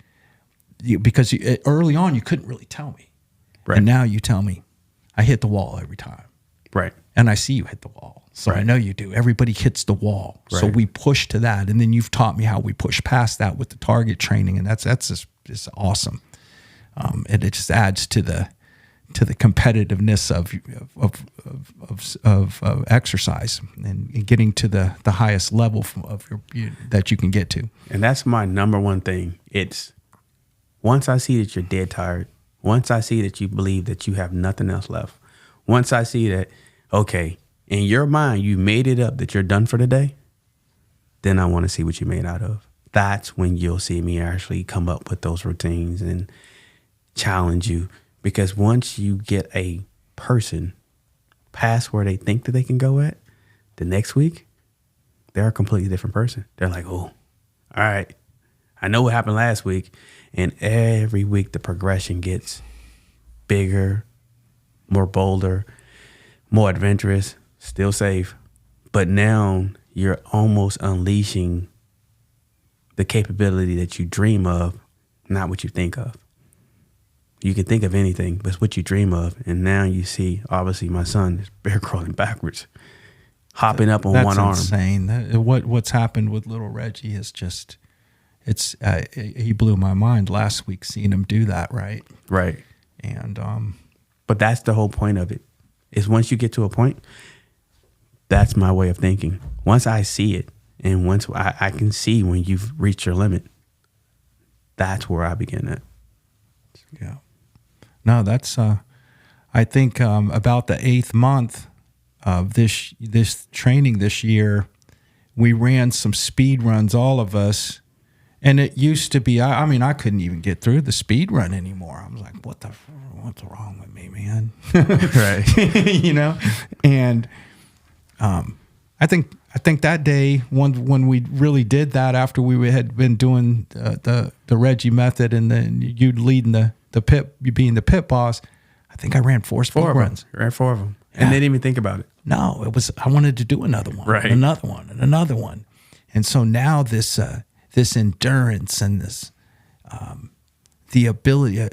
because early on, you couldn't really tell me. Right. And now you tell me, I hit the wall every time. Right. And I see you hit the wall. So I Right. know you do. Everybody hits the wall. So Right. we push to that. And then you've taught me how we push past that with the target training. And that's just awesome. And it just adds to the competitiveness of exercise and getting to the highest level that you can get to. And that's my number one thing. It's once I see that you're dead tired, once I see that you believe that you have nothing else left, once I see that, okay, in your mind, you made it up that you're done for the day, then I want to see what you made out of. That's when you'll see me actually come up with those routines and challenge you. Because once you get a person past where they think that they can go at, the next week, they're a completely different person. They're like, oh, all right, I know what happened last week. And every week the progression gets bigger, more bolder, more adventurous, still safe. But now you're almost unleashing the capability that you dream of, not what you think of. You can think of anything, but it's what you dream of. And now you see, obviously, my son is bear crawling backwards, hopping up on one arm. That's insane. What's happened with little Reggie is just, he blew my mind last week seeing him do that, right? Right. And but that's the whole point of it, is once you get to a point, that's my way of thinking. Once I see it, and once I can see when you've reached your limit, that's where I begin at. Yeah. No, that's, I think about the 8th month of this training this year, we ran some speed runs, all of us. And it used to be, I mean, I couldn't even get through the speed run anymore. I was like, what's wrong with me, man? Right. You know? And I think that day when we really did that, after we had been doing the Reggie method, and then you leading the pit, you being the pit boss, I think I ran 4 speed runs. Ran 4 of them. And didn't even think about it. No, it was, I wanted to do another one, right. And another one, and another one. And so now this endurance and this, the ability,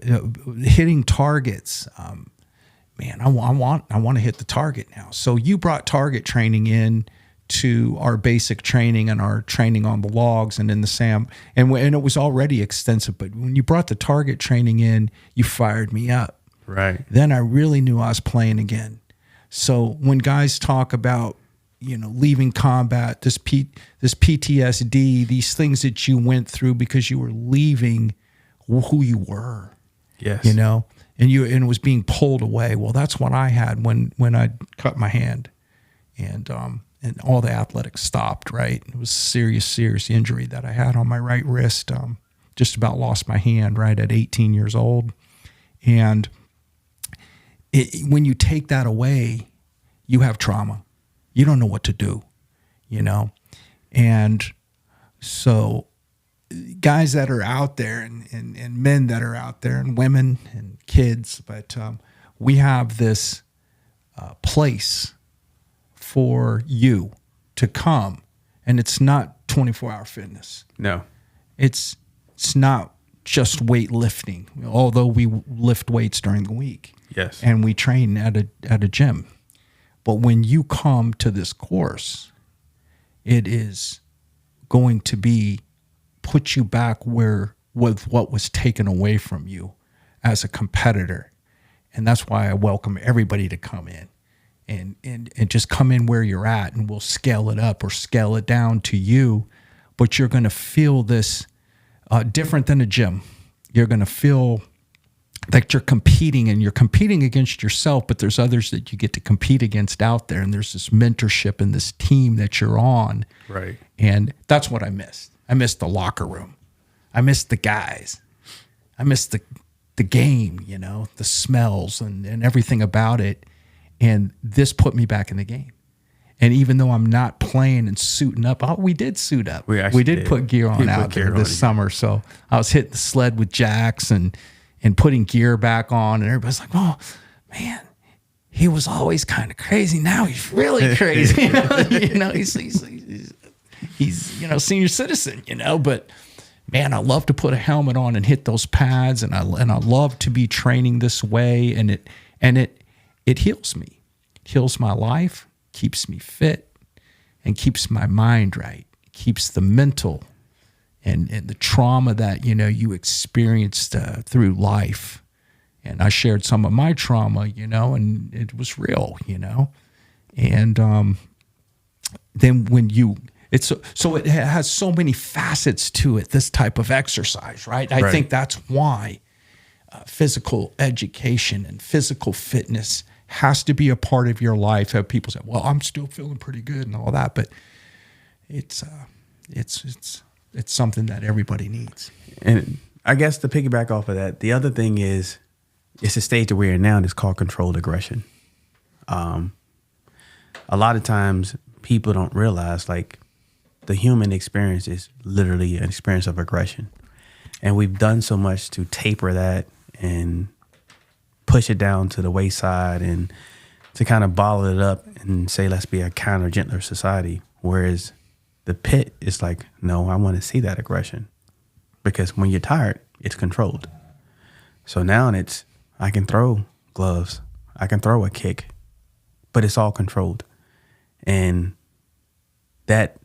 hitting targets, man, I want to hit the target now. So you brought target training in to our basic training and our training on the logs and in the SAM, and it was already extensive. But when you brought the target training in, you fired me up. Right. Then I really knew I was playing again. So when guys talk about, leaving combat, this PTSD, these things that you went through because you were leaving who you were. Yes. And it was being pulled away. Well, that's what I had when I cut my hand, and all the athletics stopped. Right, it was serious injury that I had on my right wrist. Just about lost my hand right at 18 years old, and when you take that away, you have trauma. You don't know what to do, and so guys that are out there and men that are out there and women and kids, but we have this place for you to come, and it's not 24-hour fitness. No. It's not just weightlifting, although we lift weights during the week. Yes. And we train at a gym. But when you come to this course, it is going to be put you back with what was taken away from you as a competitor. And that's why I welcome everybody to come in and just come in where you're at, and we'll scale it up or scale it down to you. But you're going to feel this different than a gym. You're going to feel like you're competing, and you're competing against yourself, but there's others that you get to compete against out there. And there's this mentorship and this team that you're on. Right. And that's what I missed. I missed the locker room. I missed the guys. I missed the game, the smells and everything about it. And this put me back in the game. And even though I'm not playing and suiting up, we did suit up. We did put gear on out there this summer. So I was hitting the sled with Jax and putting gear back on, and everybody's like, oh, man, he was always kind of crazy. Now he's really crazy. He's senior citizen, but man, I love to put a helmet on and hit those pads, and I love to be training this way, and it heals me. It heals my life, keeps me fit, and keeps my mind right. Keeps the mental and the trauma that you experienced through life. And I shared some of my trauma, and it was real, and then when it has so many facets to it, this type of exercise, right? I think that's why physical education and physical fitness has to be a part of your life. Have people say, well, I'm still feeling pretty good and all that, but it's something that everybody needs. And I guess to piggyback off of that, the other thing is, it's a stage that we're in now, and it's called controlled aggression. A lot of times people don't realize, like, the human experience is literally an experience of aggression. And we've done so much to taper that and push it down to the wayside and to kind of bottle it up and say, let's be a kinder, gentler society. Whereas the pit is like, no, I want to see that aggression. Because when you're tired, it's controlled. So now I can throw gloves. I can throw a kick, but it's all controlled. And that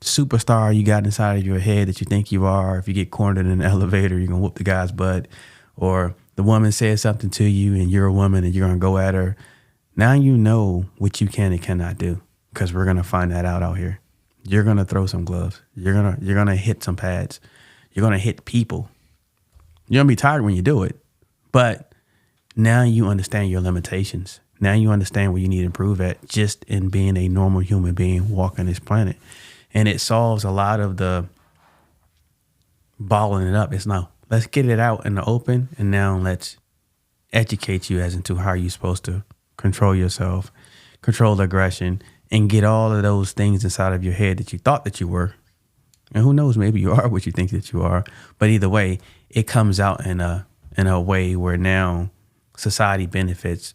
superstar you got inside of your head that you think you are, if you get cornered in an elevator, you're going to whoop the guy's butt. Or the woman says something to you and you're a woman and you're going to go at her. Now you know what you can and cannot do, because we're going to find that out here. You're going to throw some gloves. You're going to hit some pads. You're going to hit people. You're going to be tired when you do it. But now you understand your limitations. Now you understand what you need to improve at just in being a normal human being walking this planet. And it solves a lot of the balling it up. It's now, let's get it out in the open, and now let's educate you as into how you're supposed to control yourself, control the aggression, and get all of those things inside of your head that you thought that you were. And who knows, maybe you are what you think that you are. But either way, it comes out in a way where now society benefits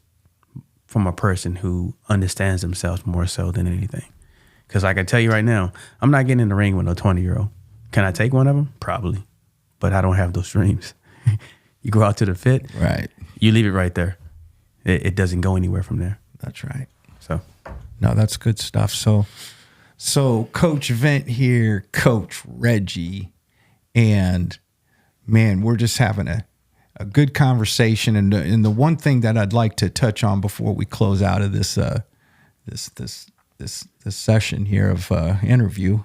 from a person who understands themselves more so than anything. Because I can tell you right now, I'm not getting in the ring with no 20-year-old. Can I take one of them? Probably. But I don't have those dreams. You go out to the fit. Right. You leave it right there. It doesn't go anywhere from there. That's right. So, no, that's good stuff. So Coach Vint here, Coach Reggie, and man, we're just having a good conversation. And the one thing that I'd like to touch on before we close out of this session here of interview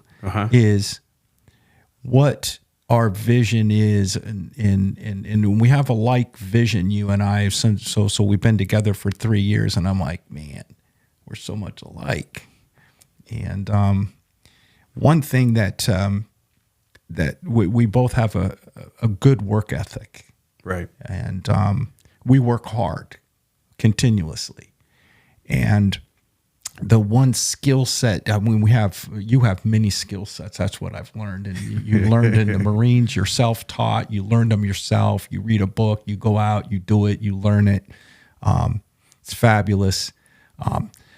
is what our vision is, and we have a like vision, you and I. So we've been together for 3 years, and I'm like, man, we're so much alike. And one thing that we both have a good work ethic, right? And we work hard continuously, and the one skill set, I mean, you have many skill sets. That's what I've learned. And you learned in the Marines, you're self-taught. You learned them yourself. You read a book, you go out, you do it, you learn it. It's fabulous.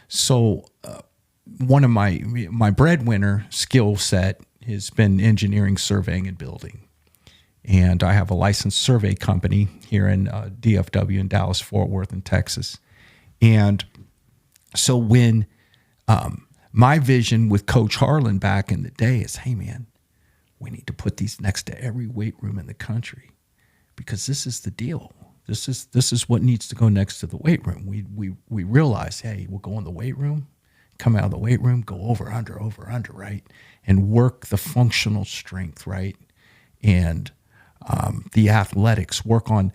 So one of my breadwinner skill set has been engineering, surveying, and building. And I have a licensed survey company here in DFW in Dallas, Fort Worth, in Texas. And so when my vision with Coach Harlan back in the day is, hey, man, we need to put these next to every weight room in the country, because this is the deal. This is what needs to go next to the weight room. We realize, hey, we'll go in the weight room, come out of the weight room, go over, under, right? And work the functional strength, right? And the athletics, work on,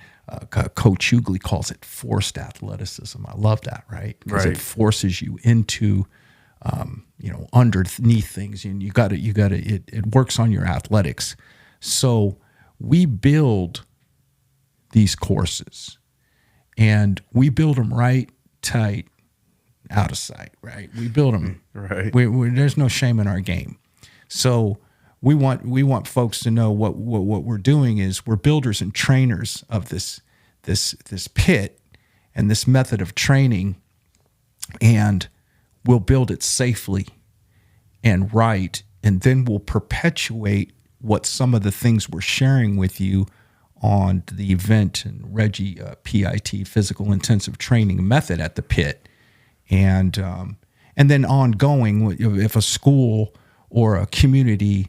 Coach Hughley calls it forced athleticism. I love that, right? Because it forces you into, underneath things, and it works on your athletics. So we build these courses, and we build them right, tight, out of sight, right? We build them right. There's no shame in our game. So we want folks to know what we're doing is we're builders and trainers of this pit and this method of training, and we'll build it safely and right, and then we'll perpetuate what some of the things we're sharing with you on the event and Reggie PIT, physical intensive training method at the pit, and then ongoing, if a school or a community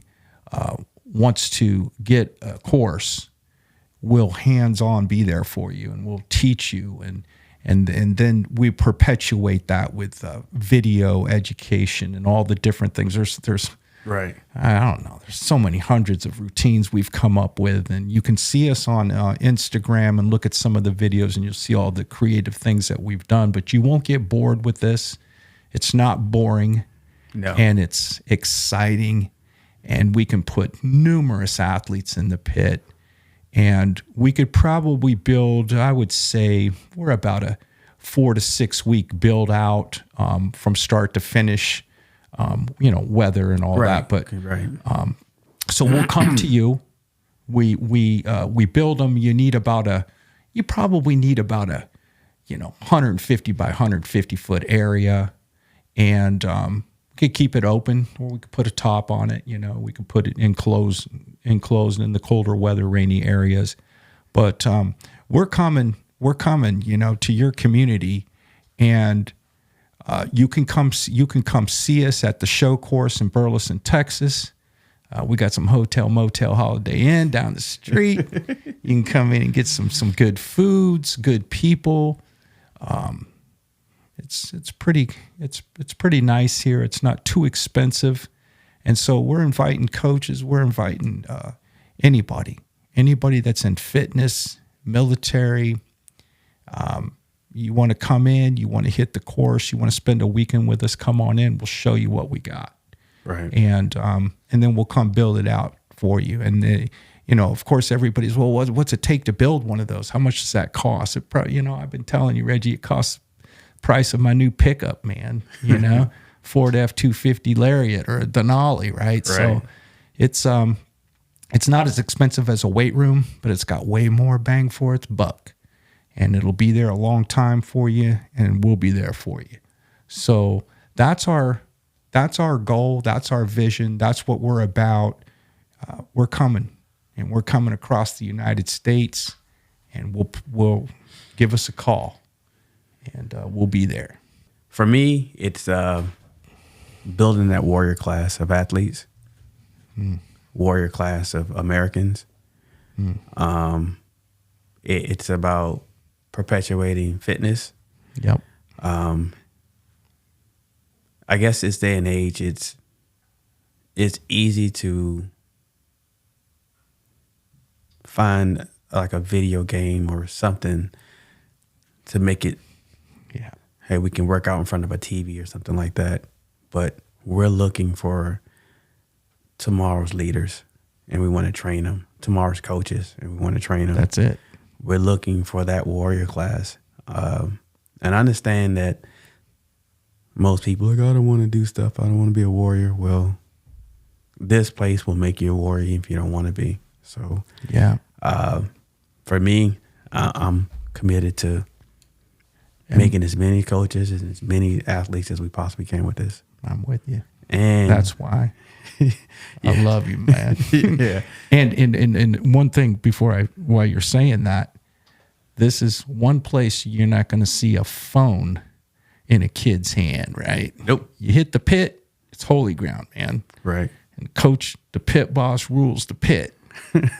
wants to get a course, we'll hands-on be there for you, and we'll teach you, and then we perpetuate that with video education and all the different things. There's right. I don't know. There's so many hundreds of routines we've come up with, and you can see us on Instagram and look at some of the videos, and you'll see all the creative things that we've done. But you won't get bored with this. It's not boring, no, and it's exciting. And we can put numerous athletes in the pit, and we could probably build, I would say, we're about a 4 to 6 week build out from start to finish weather and all that. But right. so we'll come to you. We build them. You probably need about a 150 by 150 foot area, and we could keep it open, or we could put a top on it. We could put it enclosed in the colder weather, rainy areas. But we're coming, to your community, and you can come see us at the show course in Burleson, Texas. We got some hotel, motel, Holiday Inn down the street. You can come in and get some good foods, good people. It's pretty nice here. It's not too expensive, and so we're inviting coaches. We're inviting anybody that's in fitness, military. You want to come in, you want to hit the course, you want to spend a weekend with us, come on in. We'll show you what we got. Right. And then we'll come build it out for you. And of course, everybody's, well, what's it take to build one of those? How much does that cost? It probably, I've been telling you, Reggie, it costs the price of my new pickup, man. Ford F-250 Lariat or a Denali, right? So it's not as expensive as a weight room, but it's got way more bang for its buck. And it'll be there a long time for you, and we'll be there for you. So that's our goal. That's our vision. That's what we're about. We're coming, and we're coming across the United States, and we'll give us a call, and we'll be there. For me, it's building that warrior class of athletes, warrior class of Americans. It's about perpetuating fitness. Yep. I guess this day and age, it's easy to find like a video game or something to make it, hey, we can work out in front of a TV or something like that. But we're looking for tomorrow's leaders, and we want to train them. Tomorrow's coaches, and we want to train them. That's it. We're looking for that warrior class. And I understand that most people are like, I don't want to do stuff. I don't want to be a warrior. Well, this place will make you a warrior if you don't want to be. So, for me, I'm committed to making as many coaches and as many athletes as we possibly can with this. I'm with you. And that's why I love you, man. Yeah. And one thing while you're saying that, this is one place you're not going to see a phone in a kid's hand, right? Nope. You hit the pit, it's holy ground, man. Right. And coach, the pit boss rules the pit.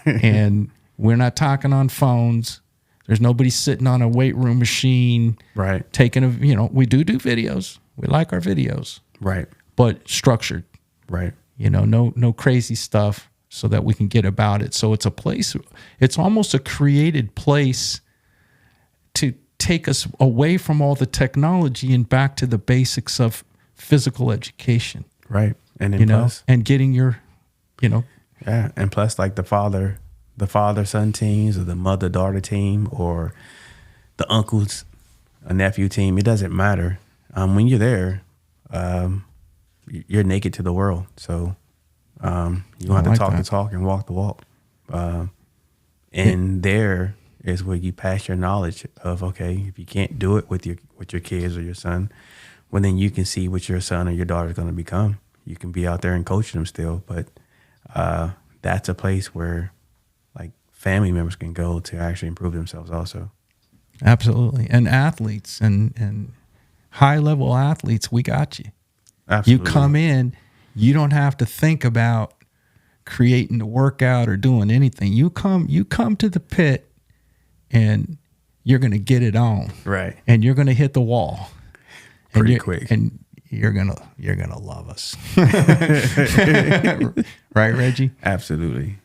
And we're not talking on phones. There's nobody sitting on a weight room machine. Right. We do videos. We like our videos. Right. But structured. Right. No crazy stuff, so that we can get about it. So it's a place, it's almost a created place to take us away from all the technology and back to the basics of physical education. Right. And then plus, and getting your, yeah. And plus, like the father-son teams, or the mother-daughter team, or the uncle's a nephew team, it doesn't matter. When you're there, you're naked to the world. So you have to talk the talk and walk the walk. And there is where you pass your knowledge of, okay, if you can't do it with your kids or your son, well, then you can see what your son or your daughter is going to become. You can be out there and coaching them still, but that's a place where like family members can go to actually improve themselves also. Absolutely. And athletes and high-level athletes, we got you. Absolutely. You come in, you don't have to think about creating the workout or doing anything. You come to the pit, and you're going to get it on. Right. And you're going to hit the wall. Pretty quick. And you're gonna love us. Right, Reggie? Absolutely.